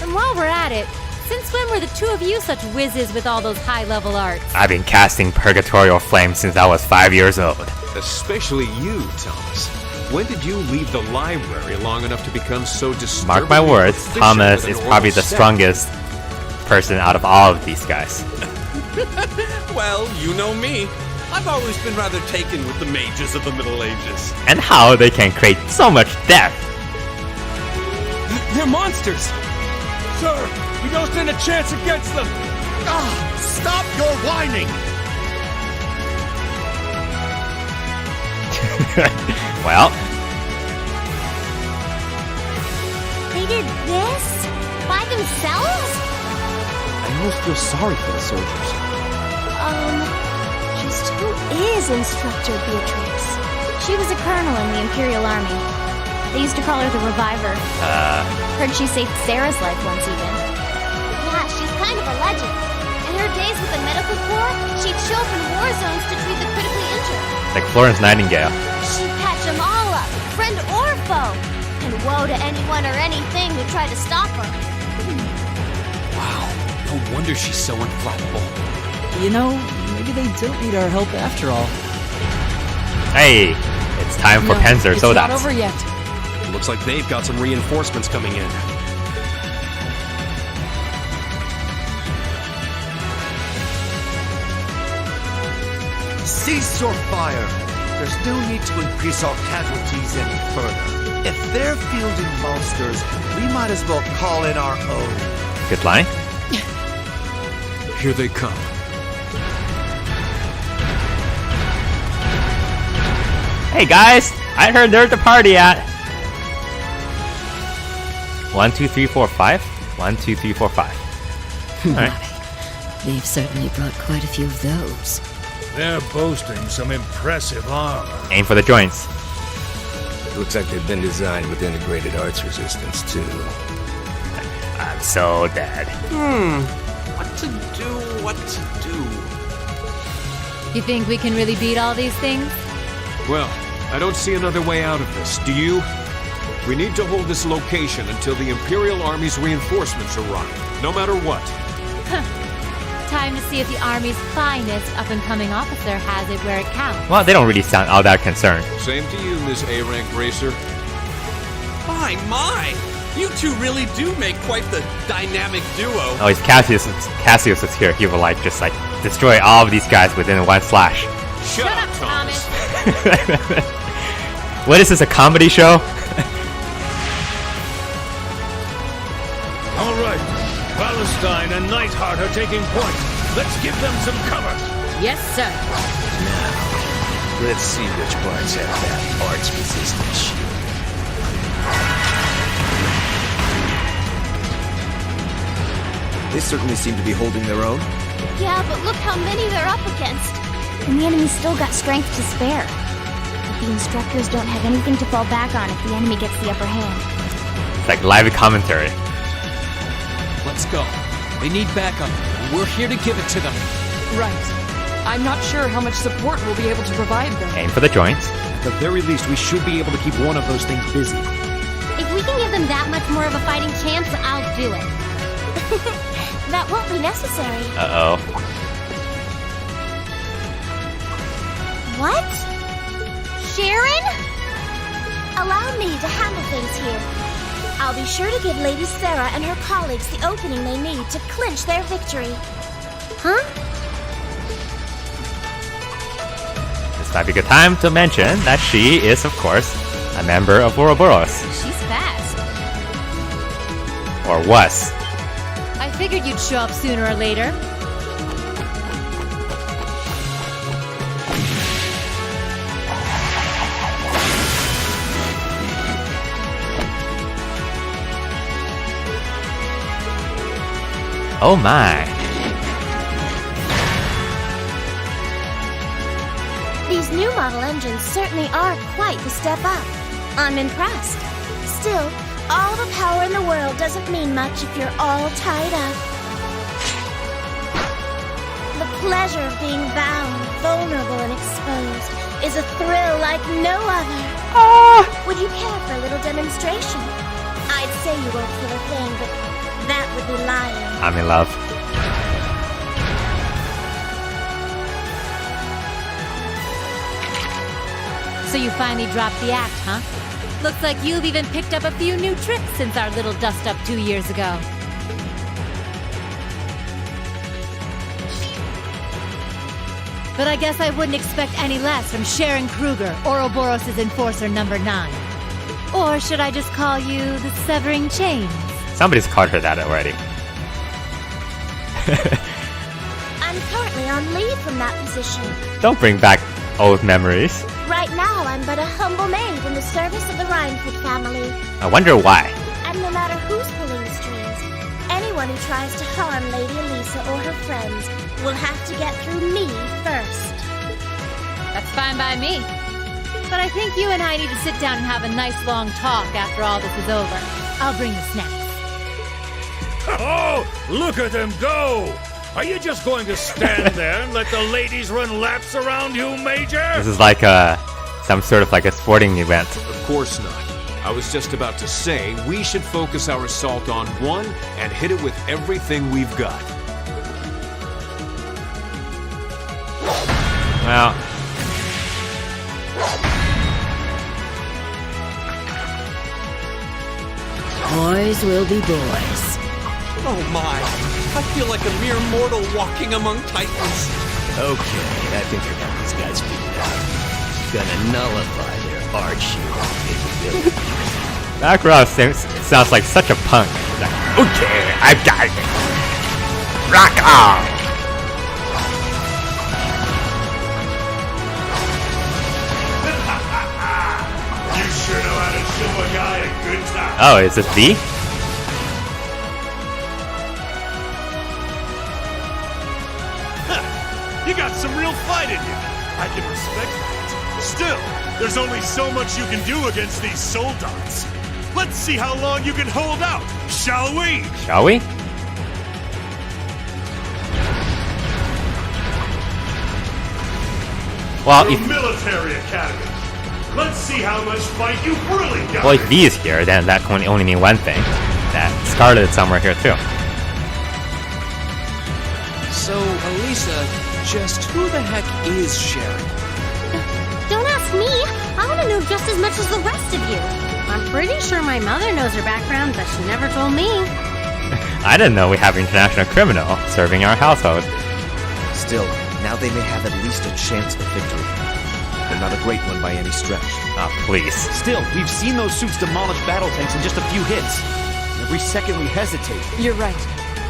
And while we're at it, since when were the two of you such whizzes with all those high-level arts? I've been casting Purgatorial Flame since I was 5 years old. Especially you, Thomas. When did you leave the library long enough to become so disturbingly Mark my words, proficient Thomas with is an probably oral the staff? strongest person out of all of these guys. Well, you know me. I've always been rather taken with the mages of the Middle Ages. And how they can create so much death. They're monsters! Sir, we don't stand a chance against them! Stop your whining! Well, They did this? By themselves? I almost feel sorry for the soldiers. Just who is Instructor Beatrix? She was a colonel in the Imperial Army. They used to call her the Reviver. Heard she saved Sarah's life once even. Yeah, she's kind of a legend. In her days with the medical corps, she'd show up in war zones to treat the critically injured. like Florence Nightingale. She'd patch them all up, friend or foe. And woe to anyone or anything who tried to stop her. Wow, no wonder she's so inflammable. You know, maybe they don't need our help after all. Hey, it's time for Panzer it's not Soldat. over yet. Looks like they've got some reinforcements coming in. Cease your fire! There's no need to increase our casualties any further. If they're fielding monsters, we might as well call in our own. Good line. Here they come. Hey guys, I heard they're at the party at 1, 2, 3, 4, 5. 1, 2, 3, 4, 5. All right. They've certainly brought quite a few of those. They're boasting some impressive armor. Aim for the joints. Looks like they've been designed with integrated arts resistance, too. I'm so dead. What to do? You think we can really beat all these things? Well, I don't see another way out of this. Do you? We need to hold this location until the Imperial Army's reinforcements arrive, no matter what. Time to see if the Army's finest up-and-coming officer has it where it counts. Well, they don't really sound all that concerned. Same to you, Miss A-Rank Racer. My! You two really do make quite the dynamic duo. Oh, if Cassius is here, he will just destroy all of these guys within one slash. Shut up, Thomas. What is this, a comedy show? All right, Palestine and Nightheart are taking point. Let's give them some cover. Yes, sir. Now, let's see which parts have that arts resistance shield. They certainly seem to be holding their own. Yeah, but look how many they're up against. And the enemy's still got strength to spare. But the instructors don't have anything to fall back on if the enemy gets the upper hand. It's like live commentary. Let's go. They need backup, and we're here to give it to them. Right. I'm not sure how much support we'll be able to provide them. Aim for the joints. At the very least, we should be able to keep one of those things busy. If we can give them that much more of a fighting chance, I'll do it. That won't be necessary. Uh-oh. What? Sharon? Allow me to handle things here. I'll be sure to give Lady Sarah and her colleagues the opening they need to clinch their victory. Huh? This might be a good time to mention that she is, of course, a member of Ouroboros. She's fast. Or was. I figured you'd show up sooner or later. Oh my. These new model engines certainly are quite the step up. I'm impressed. Still, all the power in the world doesn't mean much if you're all tied up. The pleasure of being bound, vulnerable, and exposed is a thrill like no other. Would you care for a little demonstration? I'd say you won't feel a thing, but that would be lying. I'm in love. So you finally dropped the act, huh? Looks like you've even picked up a few new tricks since our little dust-up 2 years ago. But I guess I wouldn't expect any less from Sharon Kruger, Ouroboros' Enforcer number 9. Or should I just call you the Severing Chains? Somebody's called her that already. I'm currently on leave from that position. Don't bring back old memories. Right now, I'm but a humble maid in the service of the Rhineford family. I wonder why. And no matter who's pulling the strings, anyone who tries to harm Lady Elisa or her friends will have to get through me first. That's fine by me. But I think you and I need to sit down and have a nice long talk after all this is over. I'll bring the snacks. Oh, look at them go! Are you just going to stand there and let the ladies run laps around you, Major? This is like some sort of like a sporting event. Of course not. I was just about to say, we should focus our assault on one and hit it with everything we've got. Well, boys will be boys. Oh my, I feel like a mere mortal walking among titans. Okay, I think I got these guys figured out. Gonna nullify their arch-hero capabilities. Makarov sounds like such a punk. He's like, okay, I've got it. Rock on! You sure know how to show a guy a good time. Oh, is this V? You got some real fight in you. I can respect that. Still, there's only so much you can do against these soldats. Let's see how long you can hold out, shall we? Shall we? Well, Your if military academy. Let's see how much fight you've really got. well, if V is here, then that can only mean one thing: that Scarlet is somewhere here too. So, Elisa, just who the heck is Sharon? Don't ask me. I want to know just as much as the rest of you. I'm pretty sure my mother knows her background, but she never told me. I didn't know we have an international criminal serving our household. Still, now they may have at least a chance of victory. But not a great one by any stretch. Oh, please. Still, we've seen those suits demolish battle tanks in just a few hits. Every second we hesitate. You're right.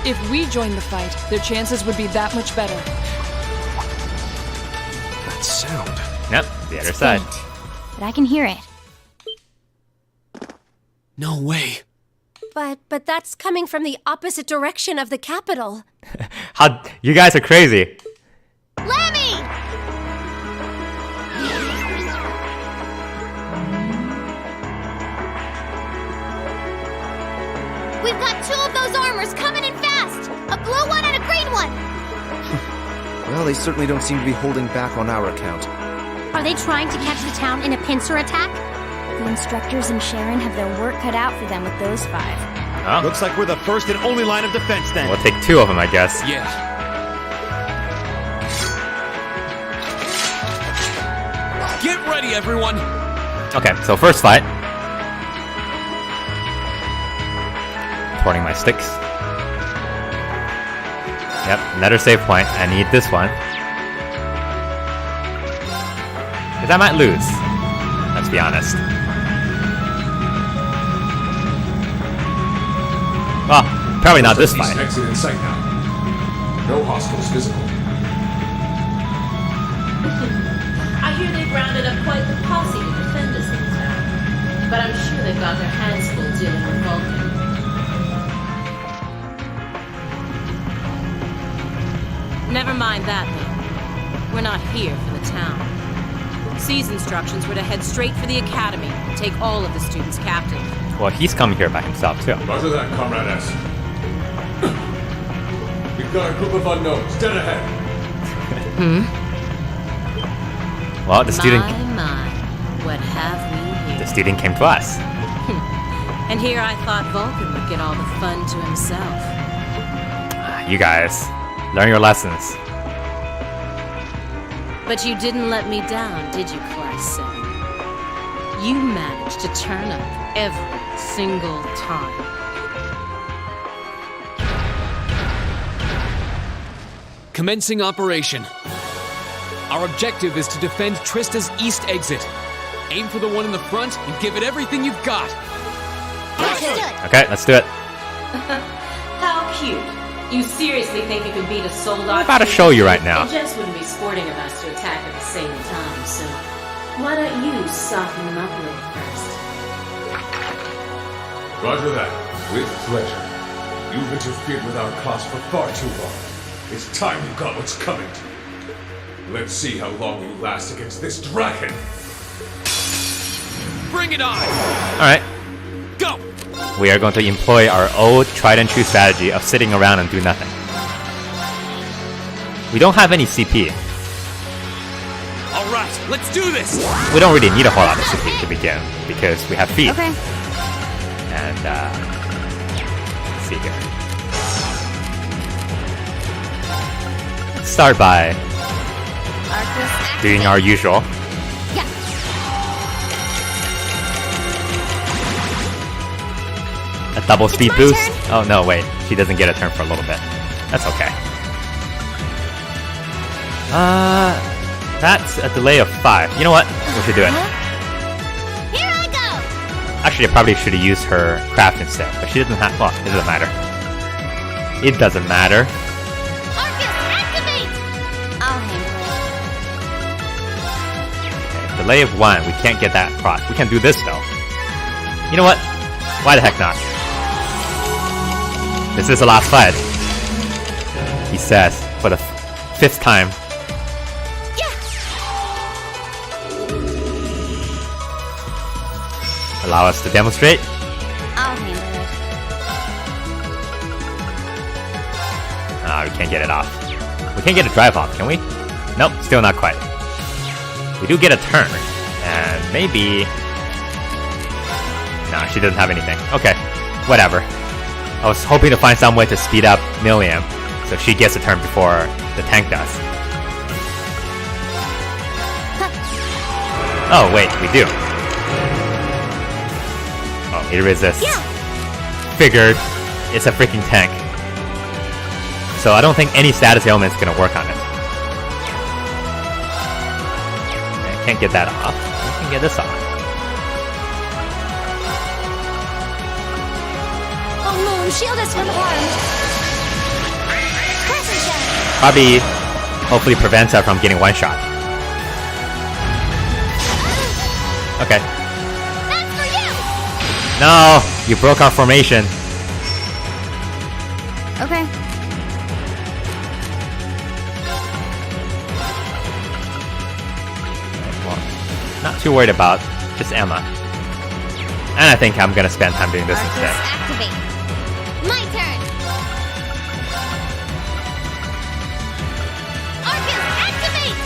If we join the fight, their chances would be that much better. That sound. Yep, the other side. But I can hear it. No way. But that's coming from the opposite direction of the capital. How you guys are crazy. Lemmy! We've got two of those armors coming in fast! A blue one and a green one! Well, they certainly don't seem to be holding back on our account. Are they trying to catch the town in a pincer attack? The instructors and Sharon have their work cut out for them with those five. Oh. Looks like we're the first and only line of defense then. We'll take two of them, I guess. Yeah. Get ready, everyone! Okay, so first fight. Porting my sticks. Yep, another save point. I need this one. Because I might lose. Let's be honest. Well, probably not this fight. Exit in sight now. No hostiles visible. I hear they've rounded up quite the posse to defend us in town. But I'm sure they've got their hands full dealing with Vulcan. Never mind that, though. We're not here for the town. C's instructions were to head straight for the academy and take all of the students captive. Well, he's coming here by himself, too. Roger that, Comrade S. We've got a group of unknowns dead ahead. Well, the student... My, what have we here? The student came to us. And here I thought Vulcan would get all the fun to himself. You guys, learn your lessons. But you didn't let me down, did you, Class 7? You managed to turn up every single time. Commencing operation. Our objective is to defend Trista's east exit. Aim for the one in the front and give it everything you've got. Okay, let's do it. How cute. You seriously think you can beat a sold-out? I'm about to show you right now. It just wouldn't be sporting of us to attack at the same time, so why don't you soften them up a little first? Roger that. With pleasure. You've interfered with our class for far too long. It's time you got what's coming to you. Let's see how long you last against this dragon. Bring it on! Alright. Go! We are going to employ our old tried and true strategy of sitting around and do nothing. We don't have any CP. Alright, let's do this! We don't really need a whole lot of CP to begin, because we have feet. Okay. And, let's see here. Let's start by doing our usual. Yeah. A double speed my boost. turn. Oh no, wait. She doesn't get a turn for a little bit. That's okay. That's a delay of 5. You know what? We should do it. Here I go! Actually, I probably should have used her craft instead, but she doesn't have. Well, it doesn't matter. It doesn't matter. Arcus, activate! I'll handle Okay, delay of 1. We can't get that across. We can do this though. You know what? Why the heck not? This is the last fight. He says for the 5th time. Allow us to demonstrate. I'll handle it. We can't get it off. We can't get a drive off, can we? Nope, still not quite. We do get a turn. And maybe... No, she doesn't have anything. Okay, whatever. I was hoping to find some way to speed up Milliam, so she gets a turn before the tank does. Oh, wait, we do. Oh, it resists. Yeah. Figured. It's a freaking tank. So I don't think any status ailment is gonna work on it. Okay, can't get that off. We can get this off. Oh, Moon, shield us from harm. Crescent shot. Probably, hopefully prevents her from getting one shot. Okay. That's for you! No! You broke our formation. Okay. Well, not too worried about just Emma. And I think I'm gonna spend time doing this Arcus, instead. activate. My turn. Arcus, activate!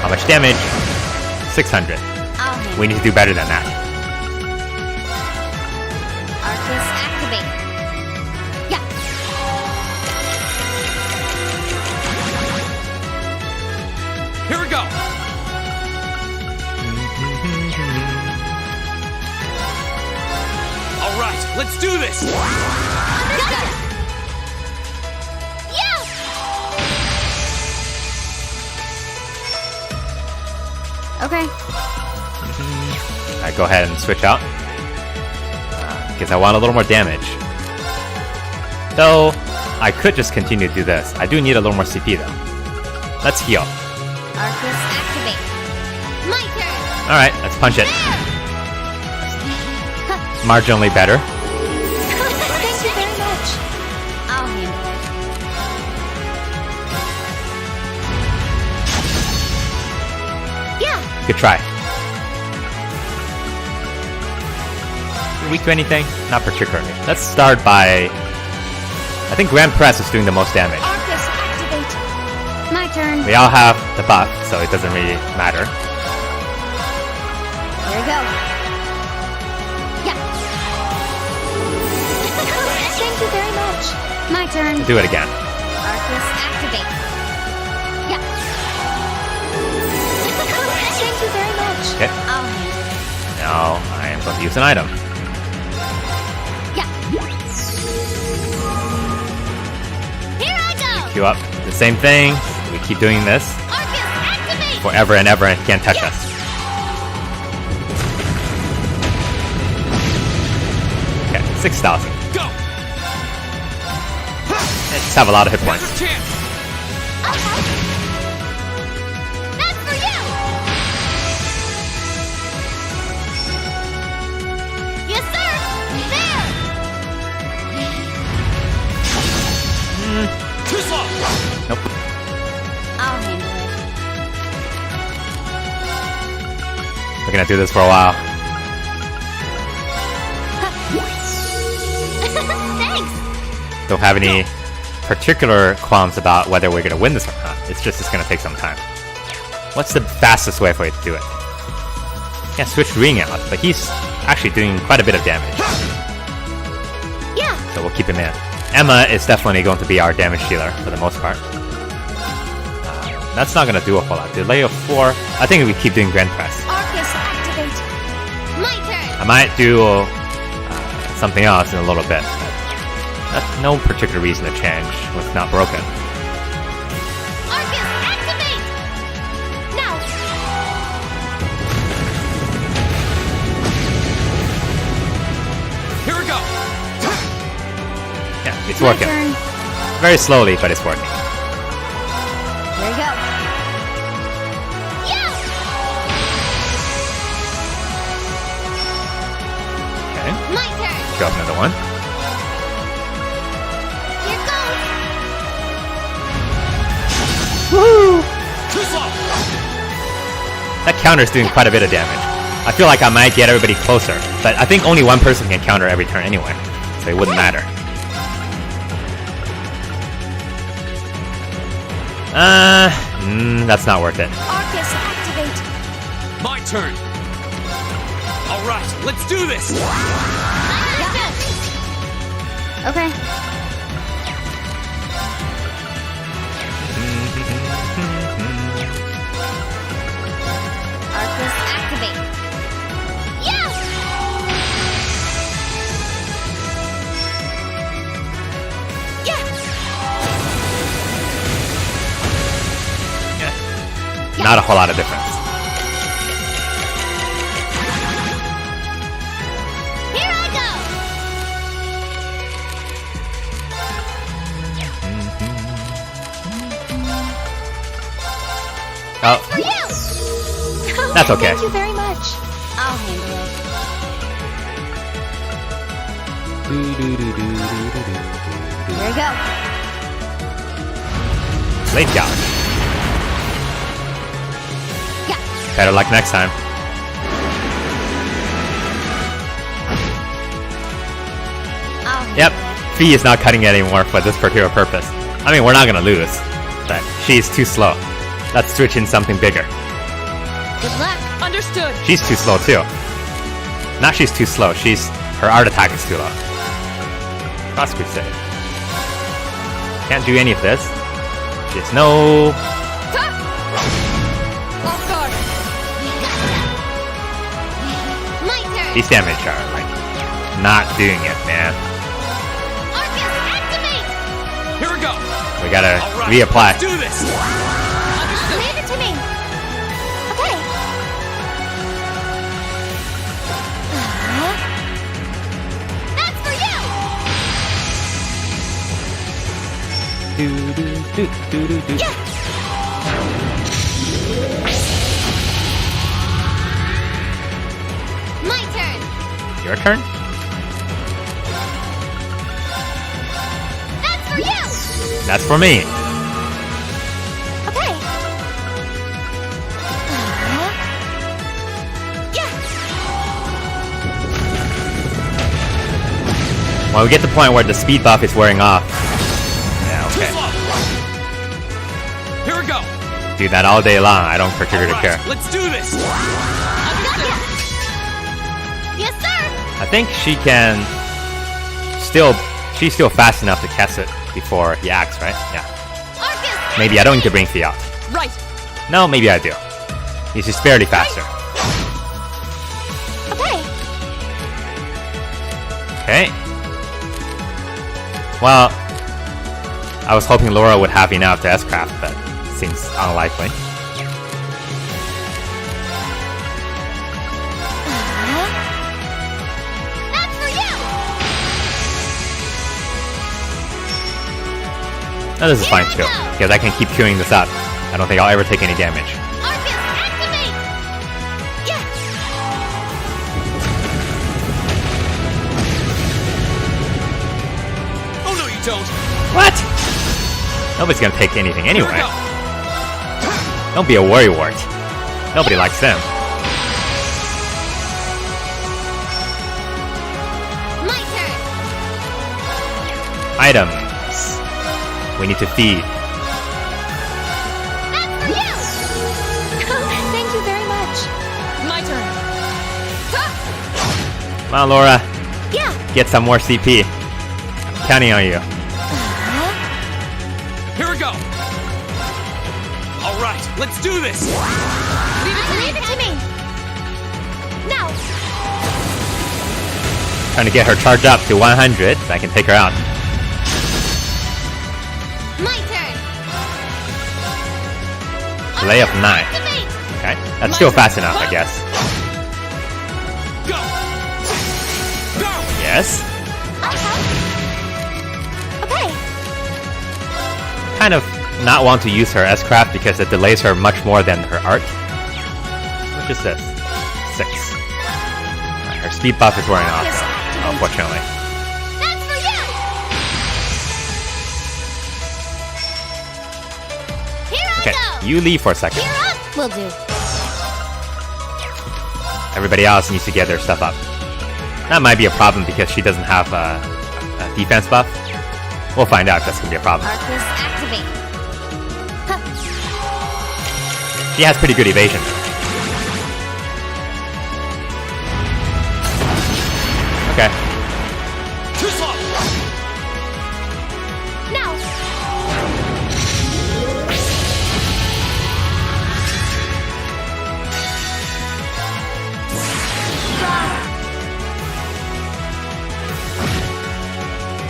How much damage? 600. I'll handle We need to do better than that. Arcus, activate. Yeah. Here we go! Alright, let's do this! Understood! Yeah! Okay. Alright, go ahead and switch out. Because I want a little more damage. Though, I could just continue to do this. I do need a little more CP though. Let's heal. Arcus, activate. My turn. Alright, let's punch it. Marginally better. Thank you very much. I'll handle it. Yeah. Good try. Weak to anything? Not particularly. Let's start by... I think Grand Press is doing the most damage. Arcus, activate. My turn. We all have the buff, so it doesn't really matter. Here we go. Yeah. Thank you very much. My turn. Do it again. Arcus, activate. Yeah. Thank you very much. Okay. I'll handle it. Now I am going to use an item. Yeah. Here I go. Queue up. The same thing. We keep doing this Arcus, activate. forever and ever, and he can't touch us. Okay, 6,000. Go! They just have a lot of hit points. That's for you! Yes, sir! There! Too slow! Nope. I'll handle it. We're gonna do this for a while. Thanks! Don't have any particular qualms about whether we're gonna win this or not. It's just it's gonna take some time. What's the fastest way for you to do it? Yeah, switch Ring out, but he's actually doing quite a bit of damage. Yeah. So we'll keep him in. Emma is definitely going to be our damage dealer for the most part. That's not gonna do a whole lot. Delay of 4. I think we keep doing Grand Press. Arcus, activate. My turn. I might do something else in a little bit. That's no particular reason to change what's not broken. Arcus, activate! Now! Here we go! Yeah, it's My working. turn. Very slowly, but it's working. Here we go. Yeah! Okay. My turn. Drop another one. Here goes. Woo! Too slow! That counter's doing quite a bit of damage. I feel like I might get everybody closer, but I think only one person can counter every turn anyway, so it wouldn't matter. That's not worth it. Arcus, activate. My turn! Alright, let's do this! Okay. Arcus, activate. Yeah! Not a whole lot of difference. Here I go! Oh, For you! that's okay. Thank you very much. I'll handle it. Here we go. Late job. Better luck next time. Yep, Fee is not cutting it anymore for this particular purpose. I mean, we're not gonna lose, but she's too slow. Let's switch in something bigger. Good luck. Understood. She's too slow too. Not she's too slow, her art attack is too low. Cross Crusade. Can't do any of this. Just no. Off guard. My turn. These damage are like not doing it, man. Arcus, activate! Here we go! We gotta Alright, reapply. let's do this! Leave it to me. Okay. That's for you! Yeah! My turn. Your turn? That's for you! That's for me. Okay. Yeah! When we get to the point where the speed buff is wearing off. Yeah, Too okay. slow! Here we go! Do that all day long. I don't particularly Alright, care. let's do this! Yes, sir! I think she can she's still fast enough to cast it before he acts, right? Yeah. Arcus! Maybe I don't need to bring Fee out. Right. No, maybe I do. He's just barely faster. Okay. Okay. Well, I was hoping Laura would have enough to S-Craft, but seems unlikely. That's for you! No, this is fine too, because I can keep queuing this up. I don't think I'll ever take any damage. Oh no, you don't. What? Nobody's gonna take anything anyway. Don't be a worrywart. Nobody likes them. My turn. Items. We need to feed. That's for you. Thank you very much. My turn. Come on, Laura. Yeah. Get some more CP. I'm counting on you. Here we go. All right, let's do this. Leave it to me. Now. Trying to get her charge up to 100 so I can take her out. My turn. Delay of 9. Okay, that's still fast enough, I guess. Go. Go. Yes. Okay. Kind of not want to use her S-Craft because it delays her much more than her art. Which is this? 6. Her speed buff is wearing off, though, unfortunately. That's for you. Here I Okay, go. you leave for a second. You're up. Will do. Everybody else needs to get their stuff up. That might be a problem because she doesn't have a defense buff. We'll find out if that's gonna be a problem. Arcus activate. She has pretty good evasion. Okay. Too slow. Now.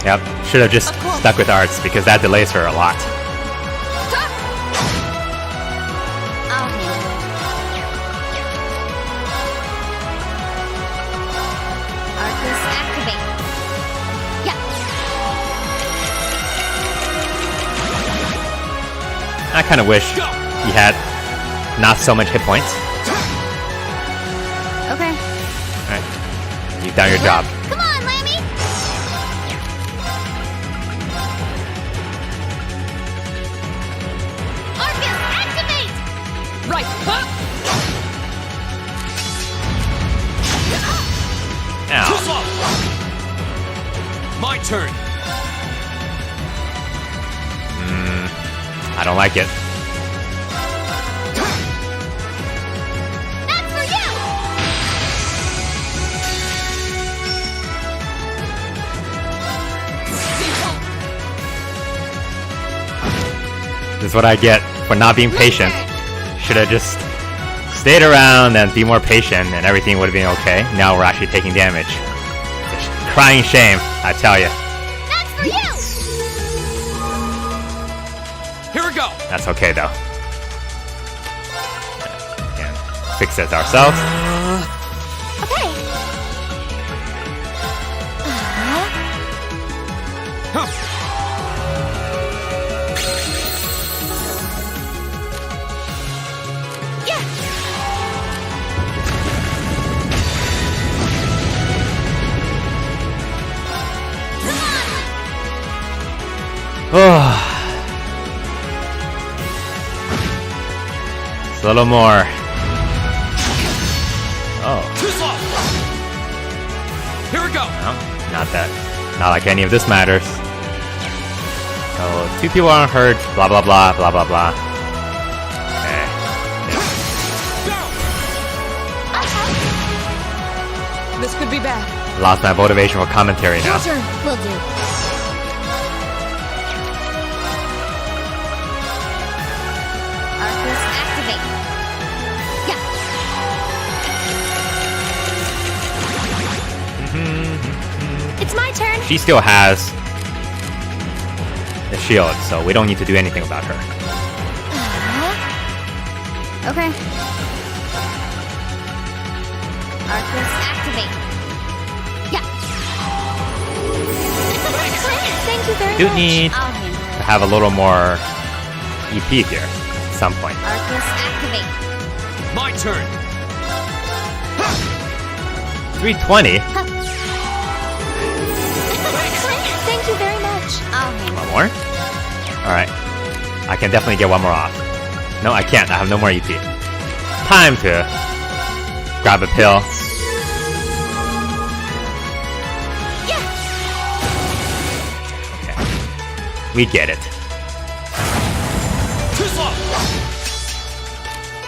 Yep. Should have just stuck with arts because that delays her a lot. I'll handle it. Arcus activate. Yeah. I kind of wish he had not so much hit points. Okay. Alright. You've done your job. Come on, Lammy. Arcus activate. Right. Too Ow. slow. My turn. I don't like it. That's for you. This is what I get for not being patient. Should have just stayed around and be more patient and everything would have been okay. Now we're actually taking damage. Crying shame, I tell you. That's for you. Here we go. That's okay though. Can fix it ourselves. Okay. Oh. It's a little more. Oh. Too slow. Here we go. No, not like any of this matters. Oh, 2 people aren't hurt, blah blah blah, blah blah blah. Okay. This could be bad. Lost my motivation for commentary now. Your turn. Will do. Arcus activate. Yeah. It's my turn. She still has the shield, so we don't need to do anything about her. Okay. Arcus activate. Yeah. Thank you very Do much. need I'll handle it. have a little more EP here at some point. Arcus, activate. My turn. 320? Thank you very much. I'll handle One more? Alright. I can definitely get one more off. No, I can't. I have no more EP. Time to grab a pill. Okay. We get it.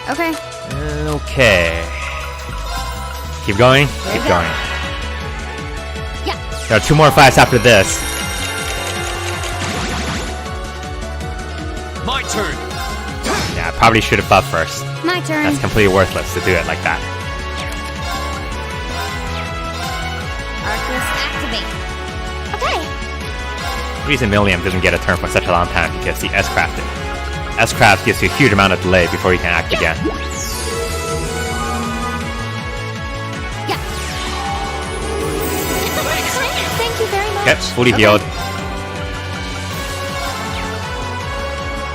Okay. Okay. Keep going. Keep going. Yeah. There are 2 more fights after this. My turn. Yeah, I probably should have buffed first. My turn. That's completely worthless to do it like that. Arcus, activate. Okay. The reason Milliam didn't get a turn for such a long time because he S-crafted. S-craft gives you a huge amount of delay before you can act again. Yeah. Thank you very much. Okay, fully healed.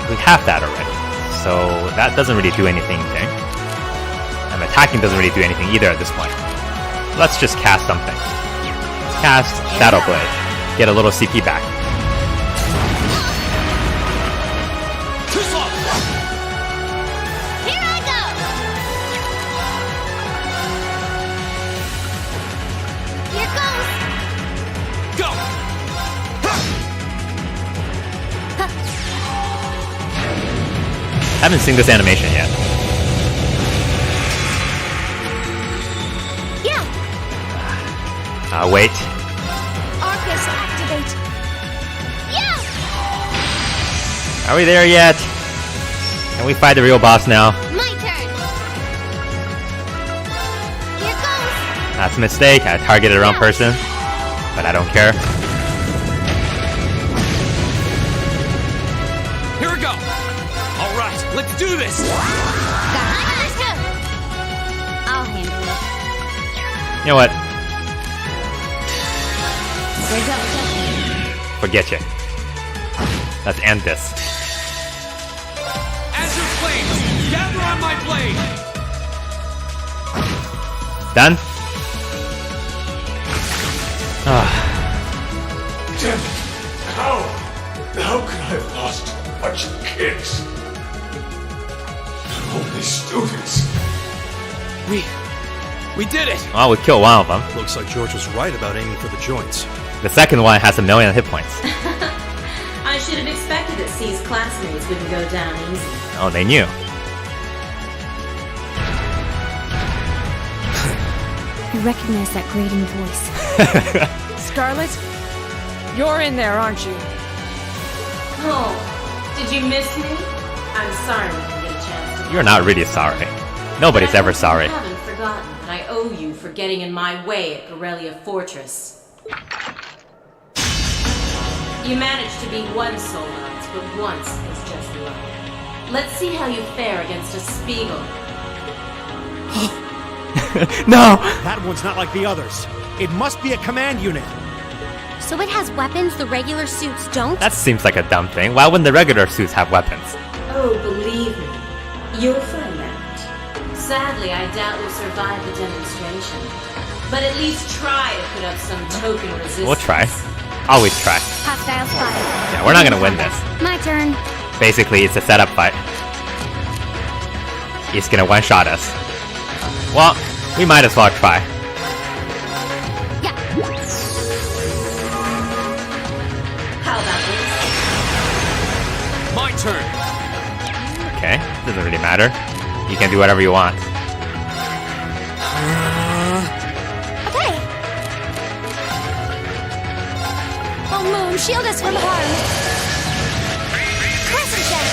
We have that already, so that doesn't really do anything. And attacking doesn't really do anything either at this point. Let's just cast something. Let's cast Shadow Blade. Get a little CP back. Here I go. Here goes. Go. Haven't seen this animation yet. Yeah. Wait. Arcus, activate. Yeah. Are we there yet? Can we fight the real boss now? My turn. Here goes. That's a mistake. I targeted the wrong person. But I don't care. Here we go. All right, let's do this. I'll handle it. You know what? There you go. Forget you. Let's end this. Azure flames, gather on my blade. Done? Damn it! How could I have lost a bunch of kids? They're only students. We did it! Well, we killed one of them. Looks like George was right about aiming for the joints. The second one has 1,000,000 hit points. I should have expected that C's classmates wouldn't go down easy. Oh, they knew. I recognize that grating voice. Scarlet? You're in there, aren't you? Oh, did you miss me? I'm sorry we didn't get a chance to. You're not really sorry. Nobody's ever sorry. I haven't forgotten that I owe you for getting in my way at Borrelia Fortress. You managed to beat one Solons, but once is just luck. Let's see how you fare against a Spiegel. No! That one's not like the others. It must be a command unit. So it has weapons the regular suits don't? That seems like a dumb thing. Why wouldn't the regular suits have weapons? Oh, believe me, you'll find out. Sadly, I doubt we'll survive the demonstration. But at least try to put up some token resistance. We'll try. Always try. Hostile spotted. Yeah, we're not gonna win this. My turn. Basically, it's a setup fight. He's gonna one-shot us. Well, we might as well try. Yeah. How about this? My turn. Okay, doesn't really matter. You can do whatever you want. Okay. Oh, Moon, shield us from harm. Crescent Shot.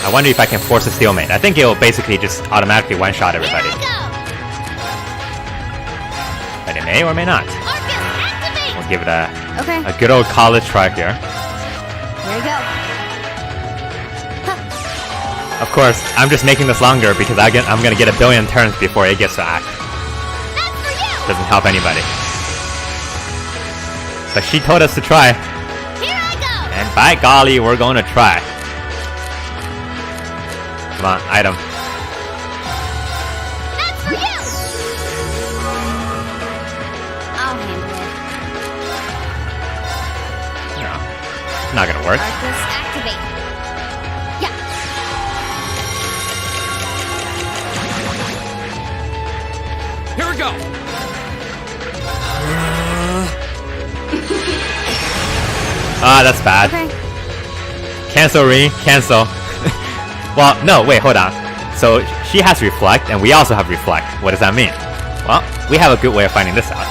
I wonder if I can force a stalemate. I think it will basically just automatically one-shot everybody. Here we go. But it may or may not. Arcus, activate. We'll give it a Okay. good old college try here. Here we go. Of course, I'm just making this longer because I'm gonna get 1 billion turns before it gets to act. That's for you. Doesn't help anybody. But she told us to try. Here I go! And by golly, we're going to try. Come on, item. That's for you! I'll handle it. No. Not gonna work. Arcus, activate. Yeah. Here we go! Ah, that's bad. Okay. Cancel, Ring. Cancel. Well, no, wait, hold on. So, she has Reflect, and we also have Reflect. What does that mean? Well, we have a good way of finding this out.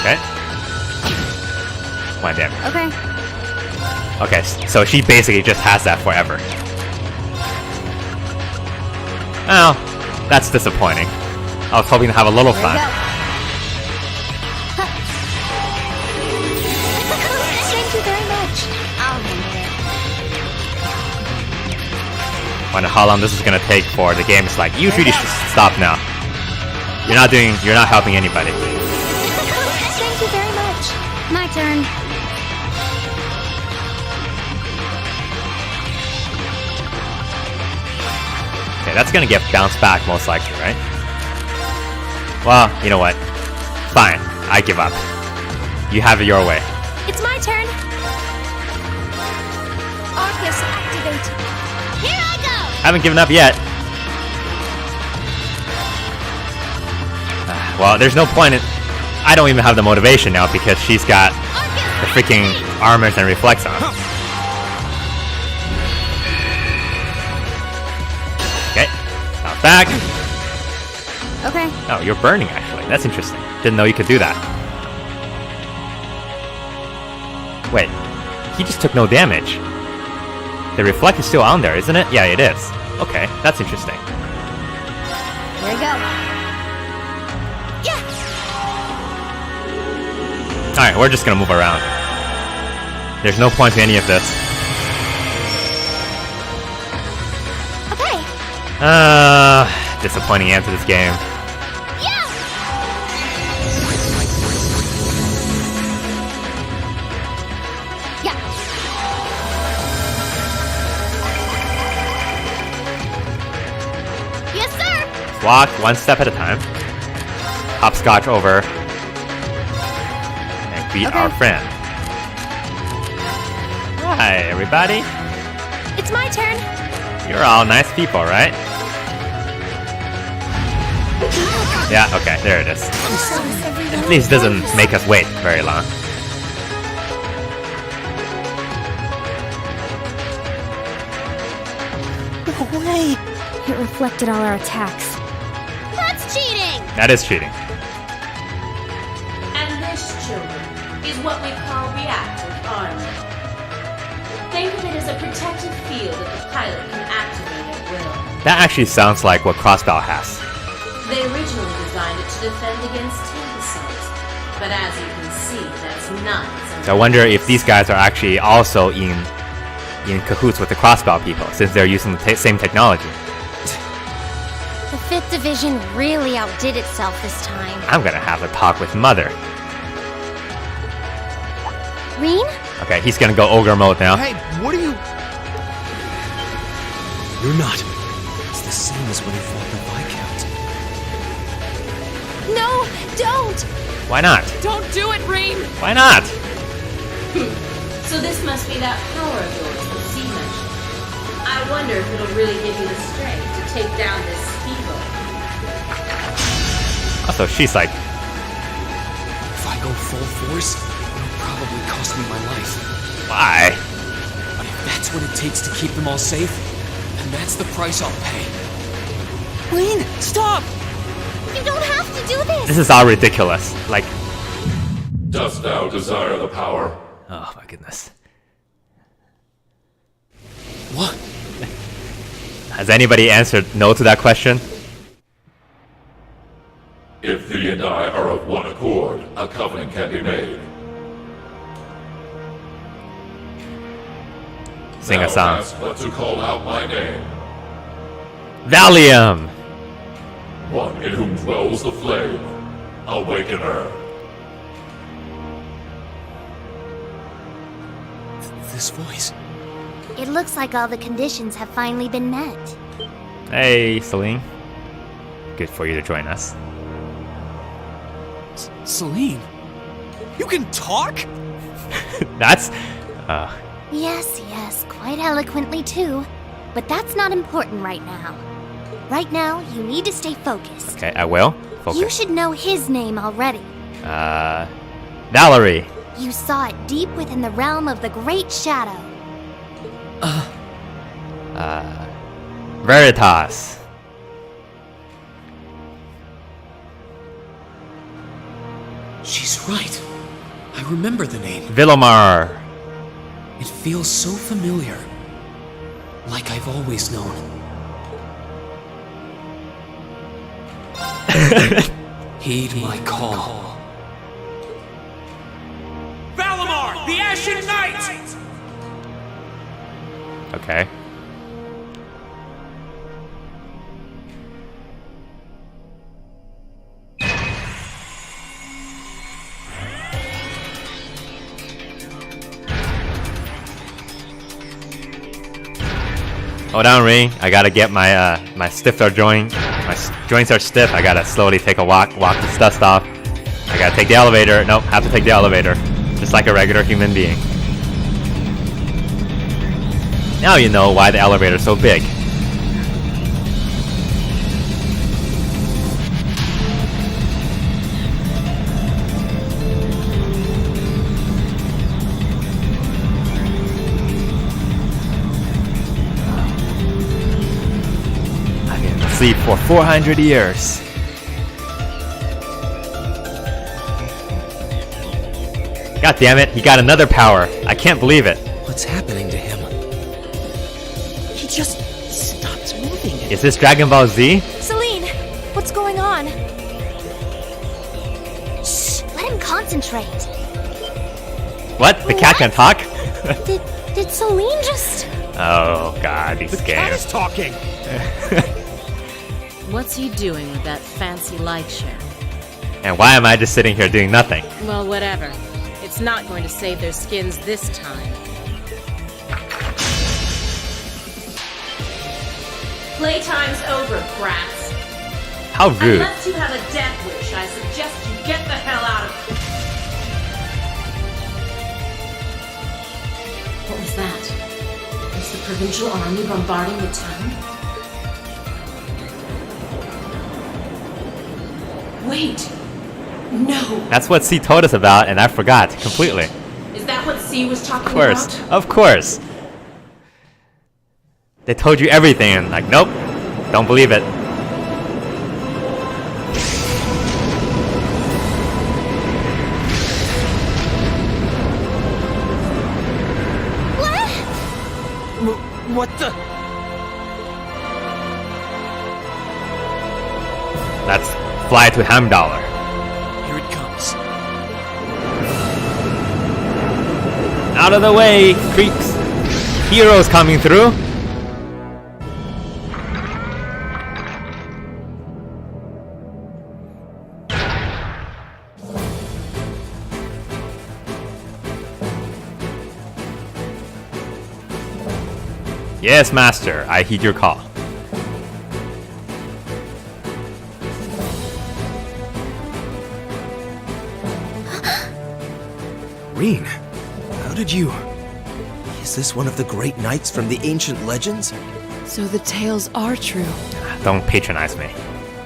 Okay. One damage. Okay. Okay, so she basically just has that forever. Oh, that's disappointing. I was hoping to have a little fun. Thank you very much. I'll handle it. Wonder how long this is gonna take for the game. It's like, you really should stop now. You're not helping anybody. Thank you very much. My turn. Okay, that's gonna get bounced back most likely, right? Well, you know what? Fine, I give up. You have it your way. It's my turn. Arcus, activate. Here I go! Haven't given up yet. Well, there's no point in... I don't even have the motivation now because she's got the freaking armors and reflex on. Okay, bounce back. Okay. Oh, you're burning actually. That's interesting. Didn't know you could do that. Wait, he just took no damage. The reflect is still on there, isn't it? Yeah, it is. Okay, that's interesting. Here we go. Yeah. Alright, we're just gonna move around. There's no point to any of this. Okay. Disappointing end to this game. Walk one step at a time. Hopscotch over. And beat our friend. Hi, everybody. It's my turn. You're all nice people, right? Yeah, okay, there it is. At least it doesn't make us wait very long. No way. It reflected all our attacks. That's cheating! That is cheating. And this, children, is what we call reactive armor. Think of it as a protective field that the pilot can activate at will. That actually sounds like what Crossbow has. They originally designed it to defend against tank assault, but as you can see, that's not. So I wonder if these guys are actually also in cahoots with the Crossbow people, since they're using the same technology. The 5th Division really outdid itself this time. I'm gonna have a talk with Mother. Reen? Okay, he's gonna go ogre mode now. Hey, what are you... You're not. It's the same as when he fought the Viscount. No, don't! Why not? Don't do it, Reen! Why not? So this must be that power of yours that C mentioned. I wonder if it'll really give you the strength to take down this Speedo. Also, she's like... If I go full force, it'll probably cost me my life. Why? But if that's what it takes to keep them all safe, then that's the price I'll pay. Reen, stop! You don't have to do this! This is all ridiculous. Like... Dost thou desire the power? Oh my goodness. What? Has anybody answered no to that question? If thee and I are of one accord, a covenant can be made. Sing a Thou song. hast but to call out my name. Valium! One in whom dwells the flame. Awaken her. This voice. It looks like all the conditions have finally been met. Hey, Celine. Good for you to join us. Celine? You can talk? That's... Yes, quite eloquently too. But that's not important right now. Right now, you need to stay focused. Okay, I will. Focus. You should know his name already. Valerie. You saw it deep within the realm of the Great Shadow. Veritas. She's right. I remember the name. Villamar. It feels so familiar. Like I've always known. Heed my call. Valimar, the Ashen Knight! Okay. Hold on, Ring. I gotta get my my stiff joint. My joints are stiff. I gotta slowly take a walk the dust off. I gotta take the elevator. Nope, have to take the elevator. Just like a regular human being. Now you know why the elevator's so big. Sleep for 400 years. God damn it, he got another power. I can't believe it. What's happening to him? He just stopped moving. Is this Dragon Ball Z? Celine, what's going on? Shh, let him concentrate. What? The cat can talk? Did Celine just... Oh god, these games. The cat is talking! What's he doing with that fancy light share? And why am I just sitting here doing nothing? Well, whatever. It's not going to save their skins this time. Playtime's over, brats. How rude. Unless you have a death wish, I suggest you get the hell out of here. What was that? Is the provincial army bombarding the town? Wait. No. That's what C told us about, and I forgot completely. Is that what C was talking Of course. about? Of course. They told you everything, and like, nope. Don't believe it. What the? Let's fly to Hamdallar. Here it comes. Out of the way, creeps. Heroes coming through. Yes, Master. I heed your call. Rean, how did you... Is this one of the great knights from the ancient legends? So the tales are true. Don't patronize me.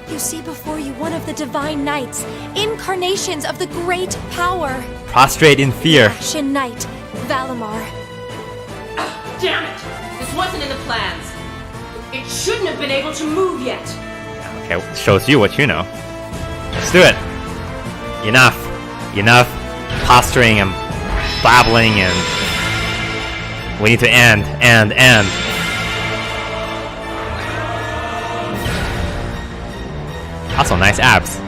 You see before you one of the divine knights, incarnations of the great power. Prostrate in fear. Ashen Knight, Valimar. Damn it! This wasn't in the plans. It shouldn't have been able to move yet. Okay, shows you what you know. Let's do it. Enough. Enough posturing and babbling and... We need to end. Also, nice abs.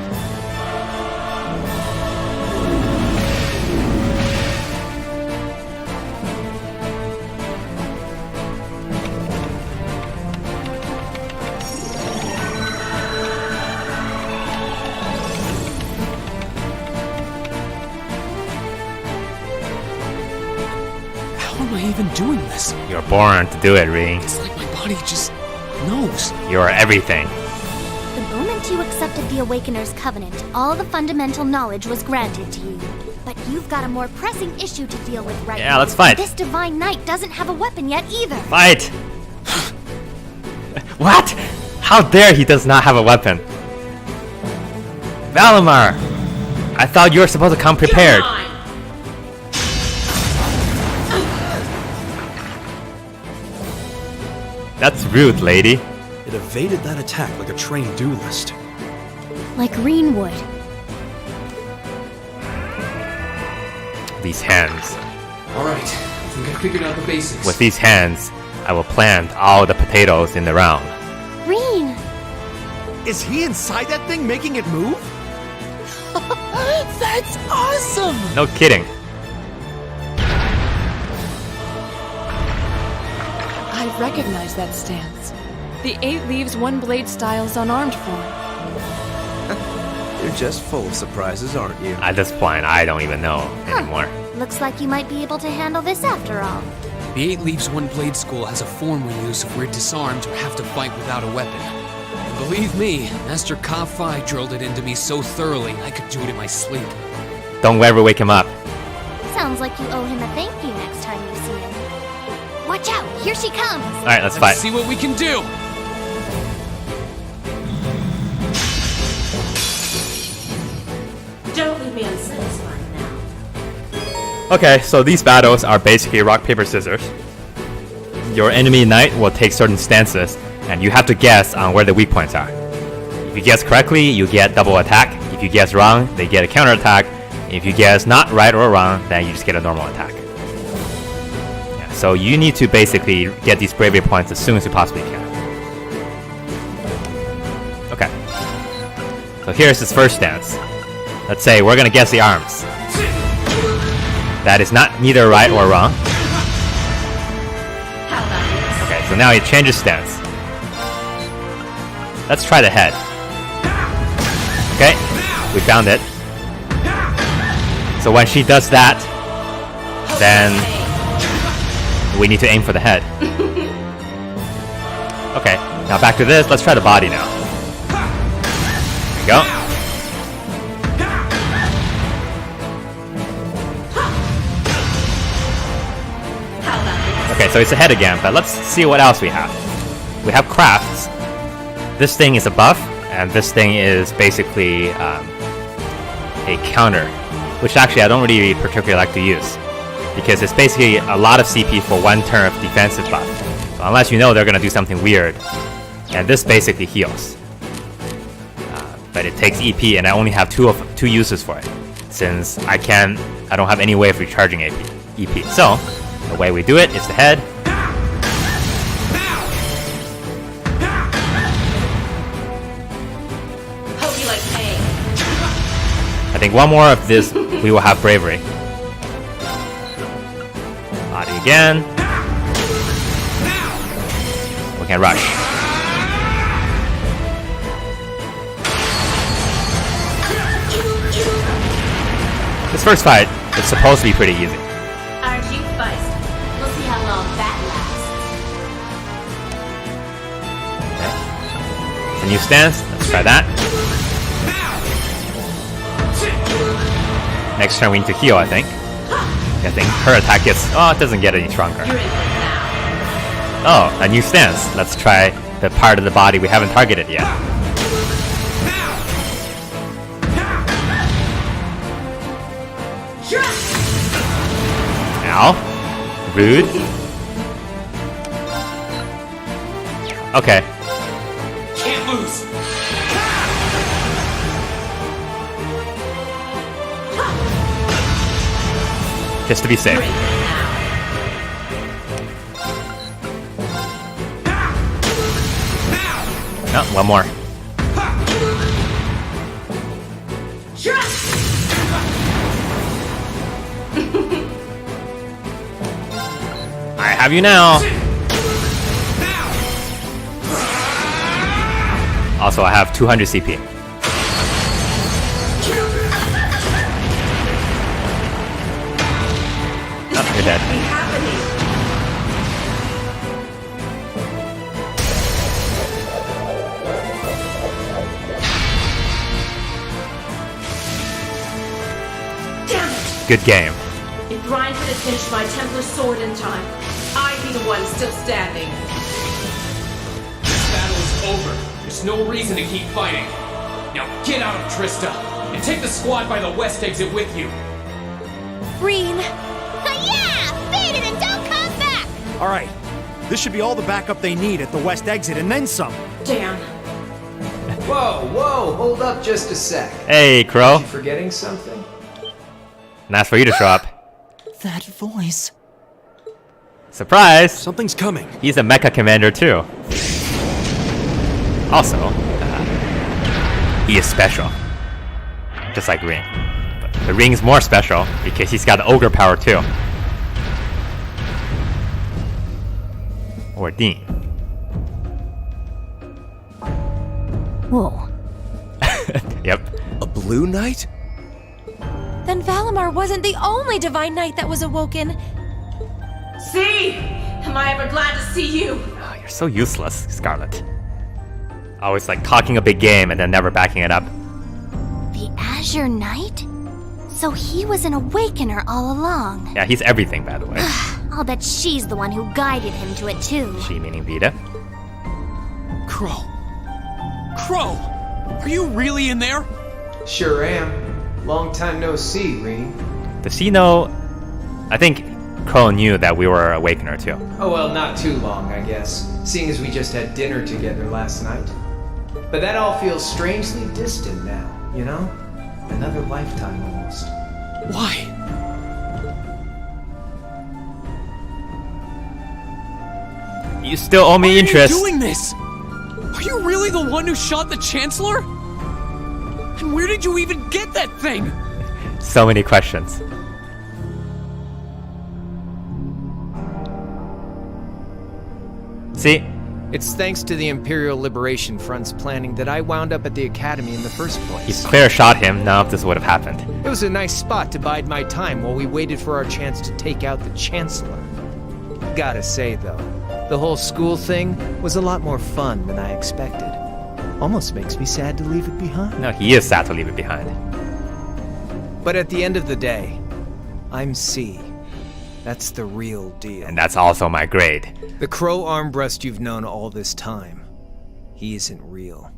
even doing this? You're born to do it, Ring. It's like my body just knows. You're everything. The moment you accepted the Awakener's Covenant, all the fundamental knowledge was granted to you. But you've got a more pressing issue to deal with right now. Yeah, let's fight. This Divine Knight doesn't have a weapon yet either. Fight! What? How dare he does not have a weapon? Valimar! I thought you were supposed to come prepared. That's rude, lady. It evaded that attack like a trained duelist. Like Greenwood. These hands. Alright, I think I figured out the basics. With these hands, I will plant all the potatoes in the round. Reen! Is he inside that thing making it move? That's awesome! No kidding. I recognize that stance. The 8 leaves 1 blade style's unarmed form. You're just full of surprises, aren't you? At this point, I don't even know anymore. Looks like you might be able to handle this after all. The 8 Leaves 1 Blade School has a form we use if we're disarmed or have to fight without a weapon. And believe me, Master Ka-Fai drilled it into me so thoroughly I could do it in my sleep. Don't ever wake him up. Sounds like you owe him a thank you next time you see him. Watch out! Here she comes! Alright, let's fight. See what we can do! Don't leave me unsatisfied now. Okay, so these battles are basically rock, paper, scissors. Your enemy knight will take certain stances, and you have to guess on where the weak points are. If you guess correctly, you get double attack. If you guess wrong, they get a counter attack. If you guess not right or wrong, then you just get a normal attack. Yeah, so you need to basically get these bravery points as soon as you possibly can. Okay. So here's his first stance. Let's say we're gonna guess the arms. That is not neither right or wrong. Okay, so now he changes stance. Let's try the head. Okay, we found it. So when she does that, then we need to aim for the head. Okay, now back to this. Let's try the body now. There we go. Okay, so it's a head again, but let's see what else we have. We have crafts. This thing is a buff, and this thing is basically a counter, which actually I don't really particularly like to use, because it's basically a lot of CP for 1 turn of defensive buff. So unless you know they're gonna do something weird, and this basically heals. But it takes EP, and I only have two uses for it, since I don't have any way of recharging EP. So the way we do it is the head. Hope you like pain. I think one more of this, we will have bravery. Body again. We can rush. This first fight is supposed to be pretty easy. Aren't you feisty? We'll see how long that lasts. It's a new stance. Let's try that. Next turn we need to heal, I think. I think her attack gets... Oh, it doesn't get any stronger. Oh, a new stance. Let's try the part of the body we haven't targeted yet. Ow. Rude. Okay. Can't lose. Just to be safe. No, one more. I have you now. Also, I have 200 CP. Oh, you're dead. Good game. If Reinhardt had finished my Templar sword in time, I'd be the one still standing. This battle is over. There's no reason to keep fighting. Now get out of Trista, and take the squad by the west exit with you. Green. Yeah! Beat it and don't come back! All right. This should be all the backup they need at the west exit, and then some. Damn. Whoa, hold up just a sec. Hey, Crow. Are you forgetting something? Nice for you to show up. That voice. Surprise! Something's coming. He's a mecha commander too. Also, he is special. Just like Ring. But the Ring's more special because he's got ogre power too. Or Dean. Whoa. Yep. A blue knight? Then Valimar wasn't the only divine knight that was awoken. See? Am I ever glad to see you? Oh, you're so useless, Scarlet. Always like talking a big game and then never backing it up. The Azure Knight? So he was an awakener all along. Yeah, he's everything, by the way. I'll bet she's the one who guided him to it too. She meaning Vita. Crow, are you really in there? Sure am. Long time no see, Reen. Does she know? I think Crow knew that we were Awakener too. Oh well, not too long, I guess, seeing as we just had dinner together last night. But that all feels strangely distant now, you know? Another lifetime almost. Why? You still owe me interest. Why are you doing this? Are you really the one who shot the Chancellor? And where did you even get that thing? So many questions. See? It's thanks to the Imperial Liberation Front's planning that I wound up at the Academy in the first place. If Claire shot him, none of this would have happened. It was a nice spot to bide my time while we waited for our chance to take out the Chancellor. Gotta say, though, the whole school thing was a lot more fun than I expected. Almost makes me sad to leave it behind. No, he is sad to leave it behind. But at the end of the day, I'm C. That's the real deal. And that's also my grade. The Crow Armbrust you've known all this time, he isn't real.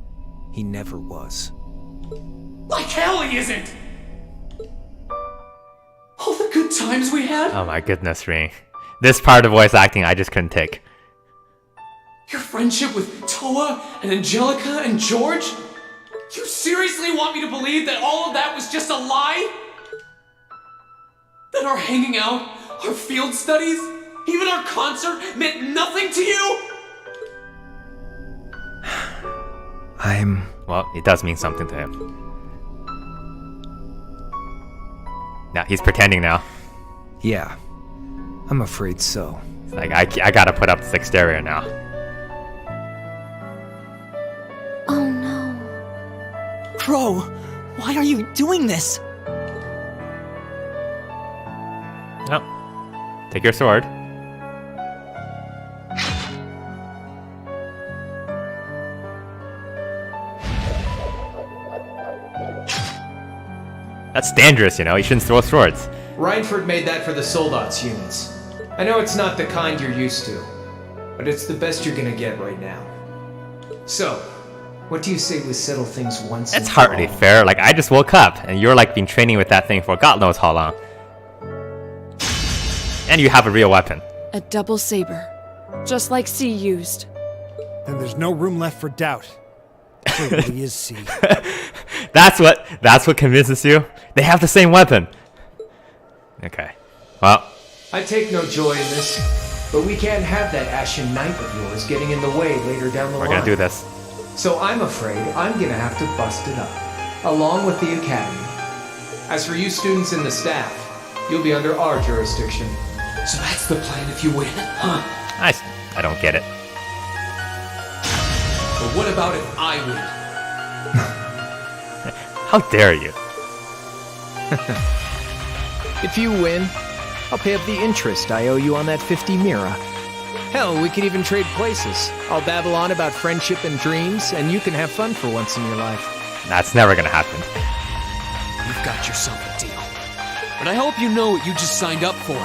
He never was. Like hell he isn't! All the good times we had? Oh my goodness, Ring. This part of voice acting I just couldn't take. Your friendship with Toa and Angelica and George? You seriously want me to believe that all of that was just a lie? That our hanging out, our field studies, even our concert meant nothing to you? Well, it does mean something to him. Now, he's pretending now. Yeah, I'm afraid so. It's like, I gotta put up this exterior now. Oh no. Crow, why are you doing this? No. Take your sword. That's dangerous, you know? You shouldn't throw swords. Reinford made that for the Soldats units. I know it's not the kind you're used to, but it's the best you're gonna get right now. So, what do you say we settle things once It's hardly fair. Like, I just woke up, and you're like been training with that thing for God knows how long. And you have a real weapon. A double saber, just like C used. Then there's no room left for doubt. It really is C. That's what convinces you? They have the same weapon. Okay. Well. I take no joy in this, but we can't have that Ashen Knight of yours getting in the way later down the line. We're gonna do this. So I'm afraid I'm gonna have to bust it up, along with the Academy. As for you students and the staff, you'll be under our jurisdiction. So that's the plan if you win, huh? I don't get it. But what about if I win? How dare you? If you win, I'll pay up the interest I owe you on that 50 Mira. Hell, we could even trade places. I'll babble on about friendship and dreams, and you can have fun for once in your life. That's never gonna happen. You've got yourself a deal. but I hope you know what you just signed up for.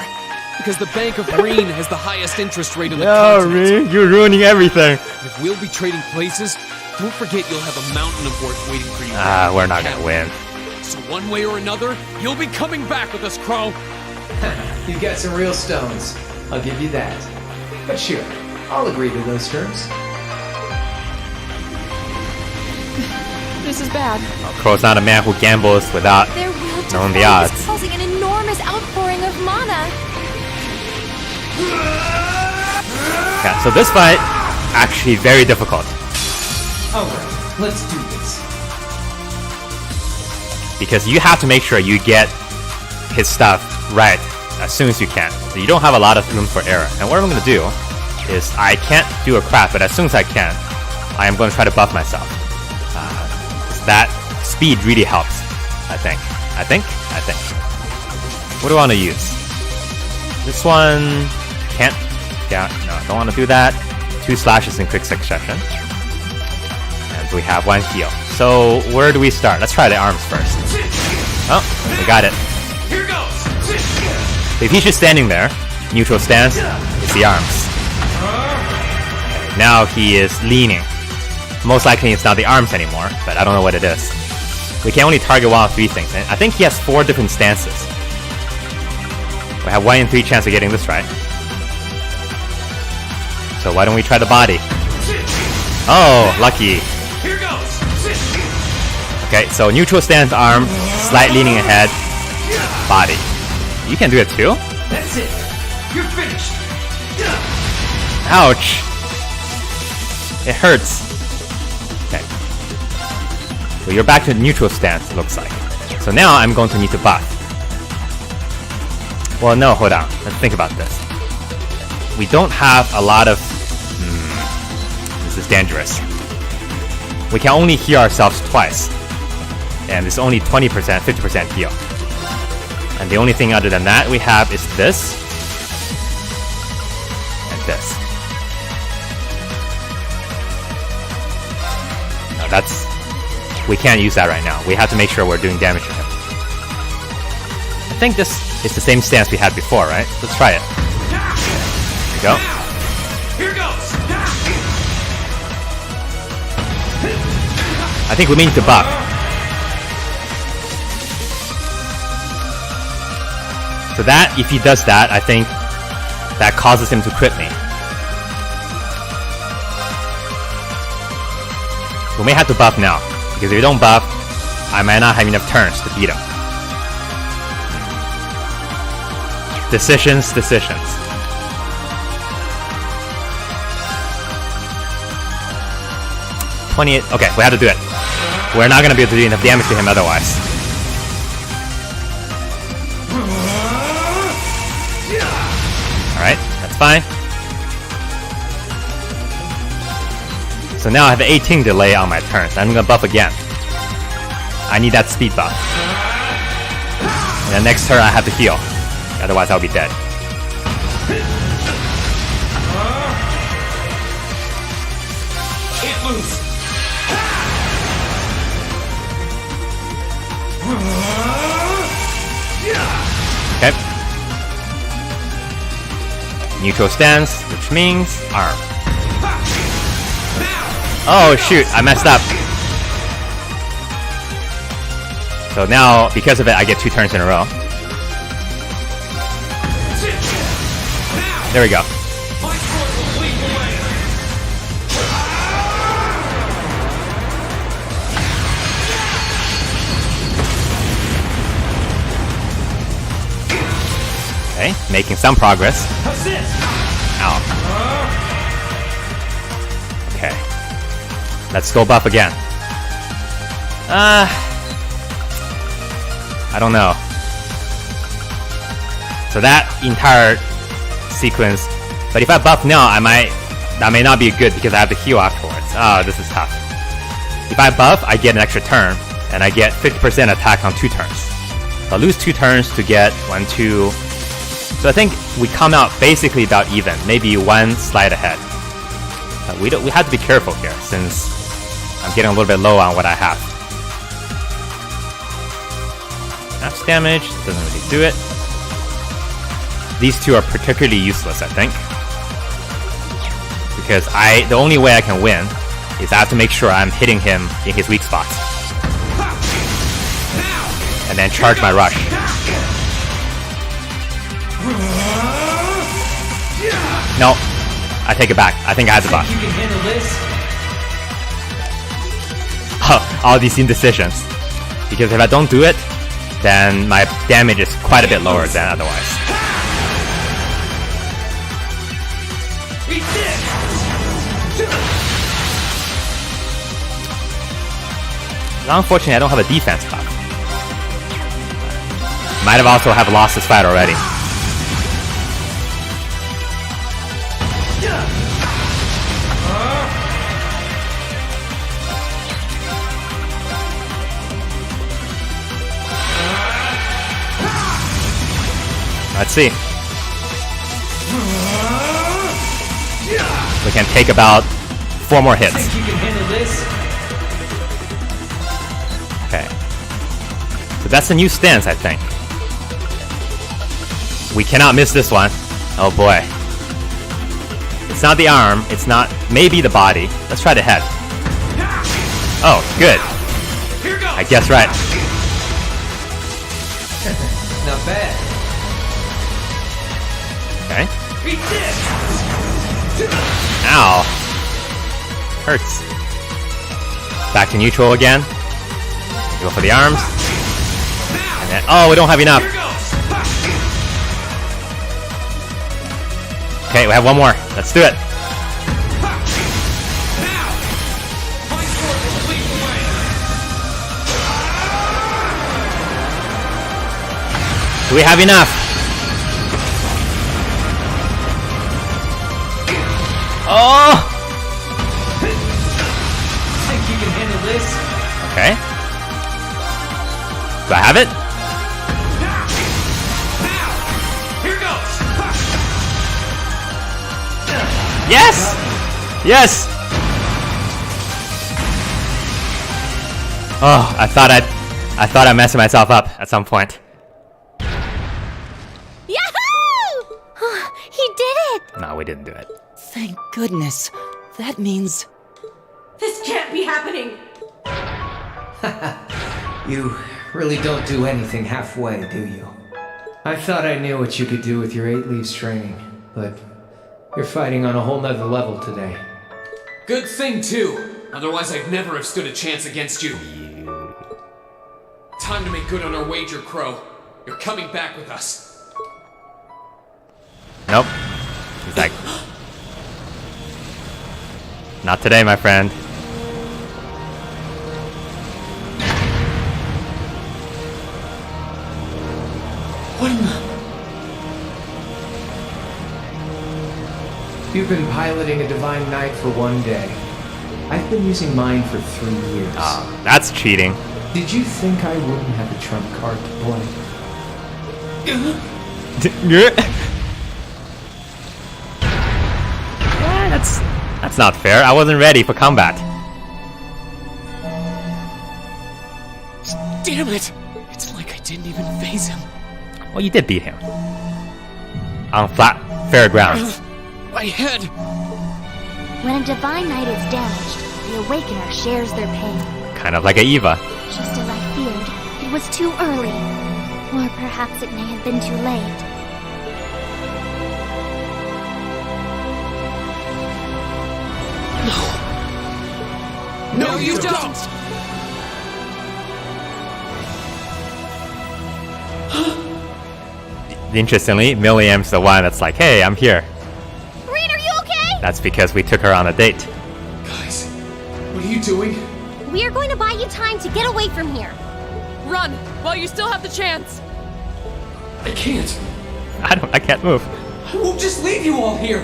Because the Bank of Green has the highest interest rate in the continent. Rin, you're ruining everything. If we'll be trading places, don't forget you'll have a mountain of work waiting for you. We're not gonna win. So one way or another, you'll be coming back with us, Crow. You got some real stones. I'll give you that. But sure, I'll agree to those terms. This is bad. Crow's not a man who gambles without Their will to knowing the fight odds. is causing an enormous outpouring of mana. Yeah, so this fight, actually very difficult. Alright, let's do this. Because you have to make sure you get his stuff right as soon as you can. So you don't have a lot of room for error. And what I'm going to do is I can't do a crap, but as soon as I can, I am going to try to buff myself. That speed really helps, I think. What do I want to use? This one can't. Yeah, no, don't want to do that. 2 slashes in quick succession. And we have 1 heal. So where do we start? Let's try the arms first. Oh, we got it. Here goes. If he's just standing there, neutral stance, it's the arms. Okay, now he is leaning. Most likely it's not the arms anymore, but I don't know what it is. We can only target 1 of 3 things, and I think he has 4 different stances. We have 1 in 3 chance of getting this right. So why don't we try the body? Oh, lucky. Here goes. Okay, so neutral stance arm, slight leaning ahead, body. You can do it too? That's it. You're finished. Ouch. It hurts. Okay. So you're back to neutral stance, it looks like. So now I'm going to need to buff. Well, no, hold on. Let's think about this. We don't have a lot of... this is dangerous. We can only heal ourselves twice. And it's only 20%, 50% heal. And the only thing other than that we have is this. And this. No, that's... We can't use that right now. We have to make sure we're doing damage to him. I think this is the same stance we had before, right? Let's try it. There we go. Here goes. I think we need to buff. So that, if he does that, I think that causes him to crit me. We may have to buff now, because if we don't buff, I might not have enough turns to beat him. Decisions. 28. Okay, we have to do it. We're not gonna be able to do enough damage to him otherwise. Alright, that's fine. So now I have an 18 delay on my turns. I'm gonna buff again. I need that speed buff. And the next turn I have to heal. Otherwise I'll be dead. Can't lose. Okay. Neutral stance, which means arm. Oh shoot, I messed up. So now, because of it, I get 2 turns in a row. There we go. Okay, making some progress. Ow. Okay. Let's go buff again. I don't know. So that entire sequence, but if I buff now, that may not be good because I have to heal afterwards. Oh, this is tough. If I buff, I get an extra turn, and I get 50% attack on 2 turns. So I lose 2 turns to get 1, 2. So I think we come out basically about even, maybe 1 slide ahead. We have to be careful here since I'm getting a little bit low on what I have. max damage. Doesn't really do it. These two are particularly useless, I think. Because the only way I can win is I have to make sure I'm hitting him in his weak spots. And then charge my rush. No, I take it back. I think I have the buff. You can handle this. All these indecisions. Because if I don't do it, then my damage is quite a bit lower than otherwise. Unfortunately, I don't have a defense buff. Might have also have lost this fight already. Let's see. We can take about 4 more hits. You can handle this. Okay. So that's a new stance, I think. We cannot miss this one. Oh boy. It's not the arm. It's not... Maybe the body. Let's try the head. Oh, good. I guess right. Not bad. Okay. Ow. Hurts. Back to neutral again. Go for the arms. And then, oh, we don't have enough. Okay, we have one more. Let's do it. Do we have enough? Oh! Think you can handle this? Okay. Do I have it? Here goes. Yes! Yes! Oh, I thought I messed myself up at some point. Yahoo! He did it! No, we didn't do it. Thank goodness. That means... This can't be happening! You really don't do anything halfway, do you? I thought I knew what you could do with your 8 leaves training, but you're fighting on a whole nother level today. Good thing, too. Otherwise, I'd never have stood a chance against you. Time to make good on our wager, Crow. You're coming back with us. Nope. He's like... Not today, my friend. What in the... You've been piloting a Divine Knight for 1 day. I've been using mine for 3 years. Oh, that's cheating. Did you think I wouldn't have a trump card to play? That's not fair. I wasn't ready for combat. Damn it! It's like I didn't even phase him. Well, you did beat him. On flat, fair grounds. My head! When a Divine Knight is damaged, the Awakener shares their pain. Kind of like a Eva. Just as I feared, it was too early. Or perhaps it may have been too late. No, you don't! Interestingly, Milliam's the one that's like, hey, I'm here. Reed, are you okay? That's because we took her on a date. Guys, what are you doing? We are going to buy you time to get away from here. Run, while you still have the chance. I can't. I can't move. I won't just leave you all here.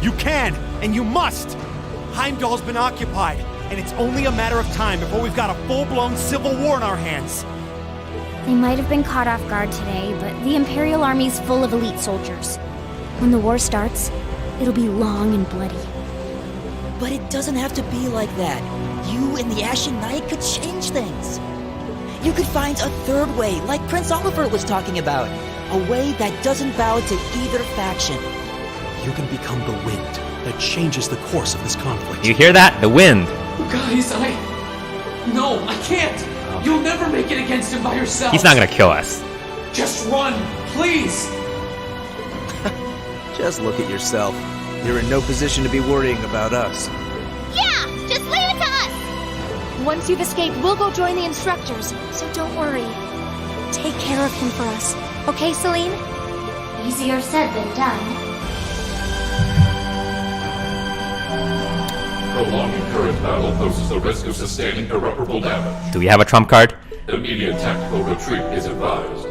You can, and you must. Heimdall's been occupied, and it's only a matter of time before we've got a full-blown civil war in our hands. They might have been caught off guard today, but the Imperial Army's full of elite soldiers. When the war starts, it'll be long and bloody. But it doesn't have to be like that. You and the Ashen Knight could change things. You could find a third way, like Prince Oliver was talking about. A way that doesn't bow to either faction. You can become the wind that changes the course of this conflict. You hear that? The wind. Guys, No, I can't! You'll never make it against him by yourself! He's not gonna kill us. Just run, please! Just look at yourself. You're in no position to be worrying about us. Yeah! Just leave it to us! Once you've escaped, we'll go join the instructors, so don't worry. Take care of him for us. Okay, Celine? Easier said than done. Prolonging current battle poses the risk of sustaining irreparable damage. Do we have a trump card? Immediate tactical retreat is advised.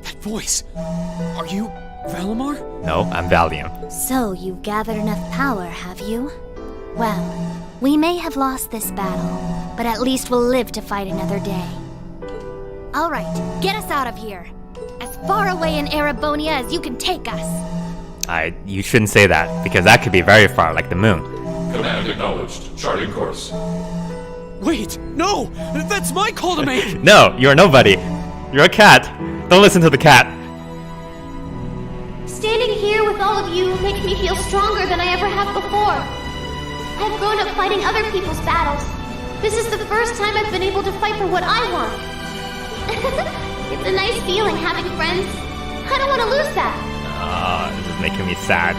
That voice! Are you Valimar? No, I'm Valium. So, you've gathered enough power, have you? Well, we may have lost this battle, but at least we'll live to fight another day. Alright, get us out of here. As far away in Erebonia as you can take us. You shouldn't say that, because that could be very far, like the moon. Command acknowledged. Charting course. Wait, no! That's my call to make! No, you're nobody. You're a cat. Don't listen to the cat. Standing here with all of you makes me feel stronger than I ever have before. I've grown up fighting other people's battles. This is the first time I've been able to fight for what I want. It's a nice feeling having friends. I don't want to lose that. This is making me sad.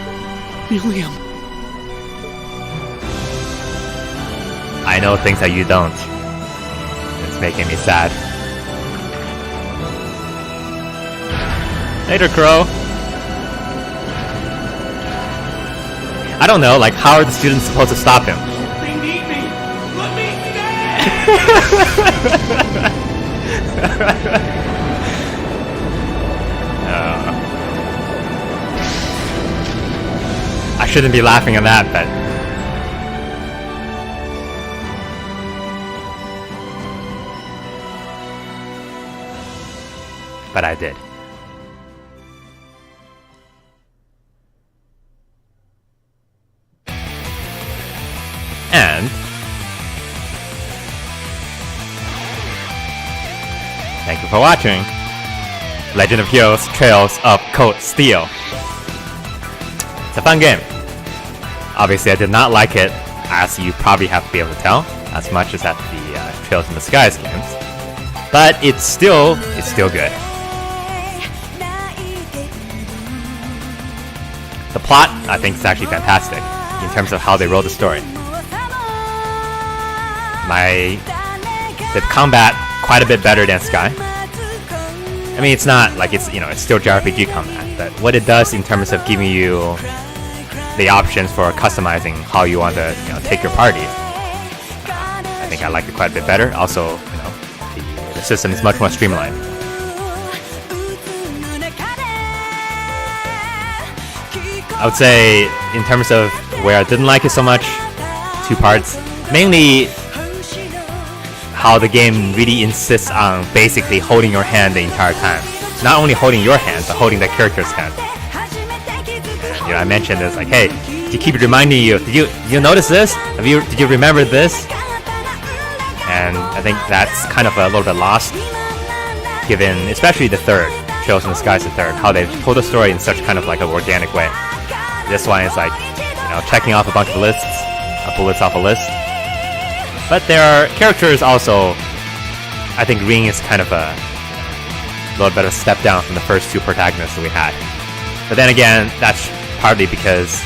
William. I know things that you don't. It's making me sad. Later, Crow. I don't know, like, how are the students supposed to stop him? They need me! Let me stay! I shouldn't be laughing at that, but I did. And thank you for watching Legend of Heroes Trails of Cold Steel. It's a fun game. Obviously, I did not like it, as you probably have to be able to tell, as much as at the Trails in the Skies games. But it's still good. The plot, I think, is actually fantastic in terms of how they wrote the story. The combat quite a bit better than Sky. I mean, it's not like it's still JRPG combat, but what it does in terms of giving you the options for customizing how you want to take your party, I think I like it quite a bit better. Also, the system is much more streamlined. I would say, in terms of where I didn't like it so much, 2 parts. Mainly, how the game really insists on basically holding your hand the entire time. Not only holding your hand, but holding the character's hand. And, I mentioned this, like, hey, you keep reminding you, did you notice this? Did you remember this? And I think that's kind of a little bit lost, given, especially the third, Trails in the Skies the third, how they told the story in such kind of like an organic way. This one is like, checking off a bunch of lists, bullets off a list. But there are characters also, I think Ring is kind of a little bit of a step down from the first 2 protagonists that we had. But then again, that's partly because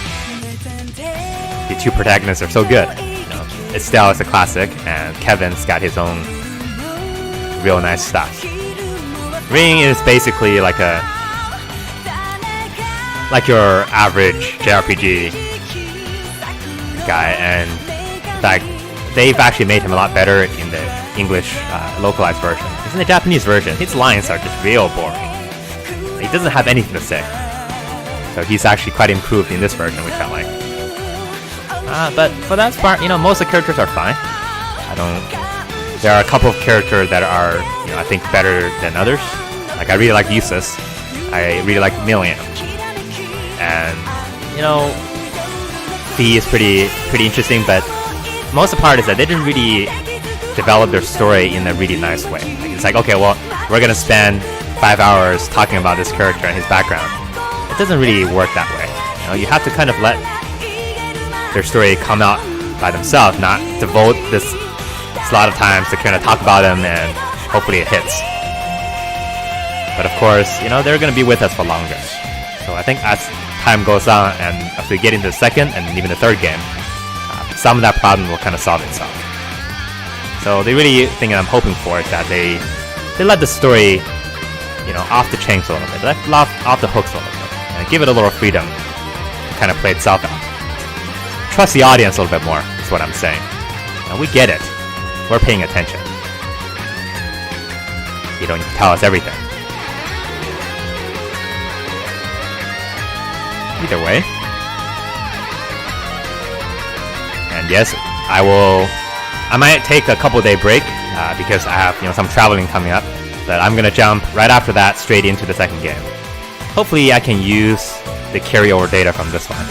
the 2 protagonists are so good. Estelle is a classic, and Kevin's got his own real nice stuff. Ring is basically like your average JRPG guy, and in fact, they've actually made him a lot better in the English localized version. Because in the Japanese version, his lines are just real boring. He doesn't have anything to say. So he's actually quite improved in this version, which I like. But for that part, most of the characters are fine. There are a couple of characters that are, I think better than others. Like, I really like Eustace. I really like Millian. And, Fee is pretty interesting, but most of the part is that they didn't really develop their story in a really nice way. Like, it's like, okay, well, we're gonna spend 5 hours talking about this character and his background. It doesn't really work that way. You know, you have to kind of let their story come out by themselves, not devote this slot of times to kind of talk about them and hopefully it hits. But of course, you know, they're gonna be with us for longer. So I think as time goes on and as we get into the second and even the third game, some of that problem will kind of solve itself. So the really thing I'm hoping for is that they let the story, you know, off the chains a little bit, let off the hooks a little bit, and give it a little freedom to kind of play itself out. Trust the audience a little bit more, is what I'm saying. Now, we get it. We're paying attention. You don't need to tell us everything. Either way. And yes, I might take a couple day break because I have, you know, some traveling coming up. But I'm gonna jump right after that straight into the second game. Hopefully I can use the carryover data from this one.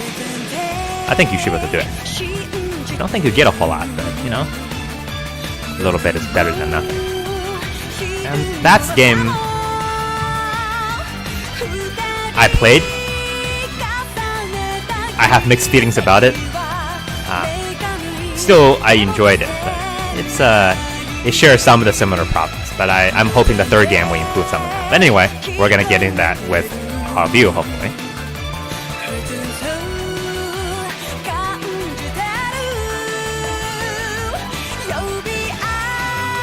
I think you should be able to do it. I don't think you get a whole lot, but you know, a little bit is better than nothing. And that's the game I played. I have mixed feelings about it. Still, I enjoyed it, but it shares some of the similar problems. But I'm hoping the third game will improve some of that. But anyway, we're gonna get into that with our view, hopefully.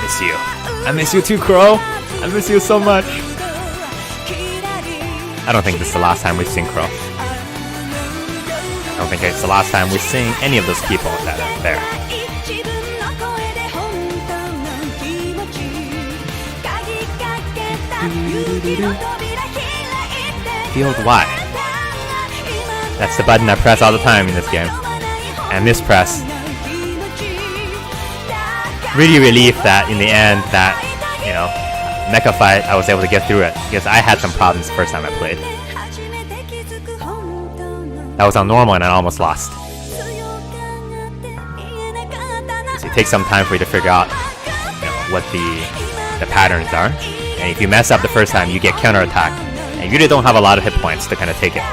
Miss you. I miss you too, Crow. I miss you so much. I don't think this is the last time we've seen Crow. I don't think it's the last time we've seen any of those people that are there. Field Y. That's the button I press all the time in this game. And mispress. Really relieved that in the end that, you know, mecha fight, I was able to get through it. Because I had some problems the first time I played. That was on normal and I almost lost. So it takes some time for you to figure out, you know, what the patterns are. And if you mess up the first time, you get counterattack. And you really don't have a lot of hit points to kind of take it.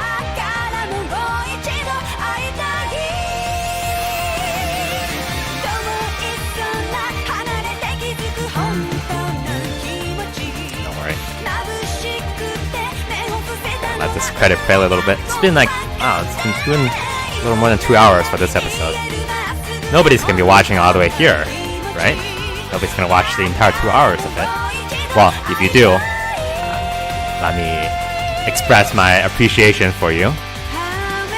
Don't worry. Let this credit play a little bit. It's been like, it's been doing a little more than 2 hours for this episode. Nobody's gonna be watching all the way here, right? Nobody's gonna watch the entire 2 hours of it. Well, if you do, let me express my appreciation for you.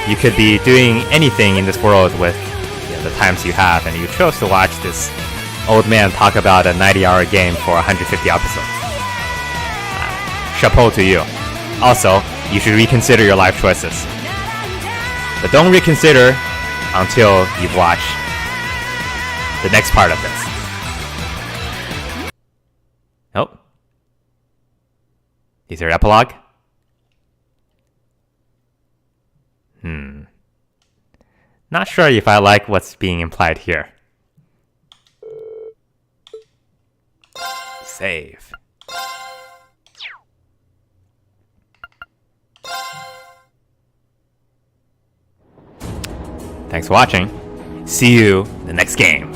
You could be doing anything in this world with, you know, the times you have, and you chose to watch this old man talk about a 90-hour game for 150 episodes. Chapeau to you. Also, you should reconsider your life choices. But don't reconsider until you've watched the next part of this. Oh. Is there an epilogue? Not sure if I like what's being implied here. Save. Thanks for watching. See you in the next game.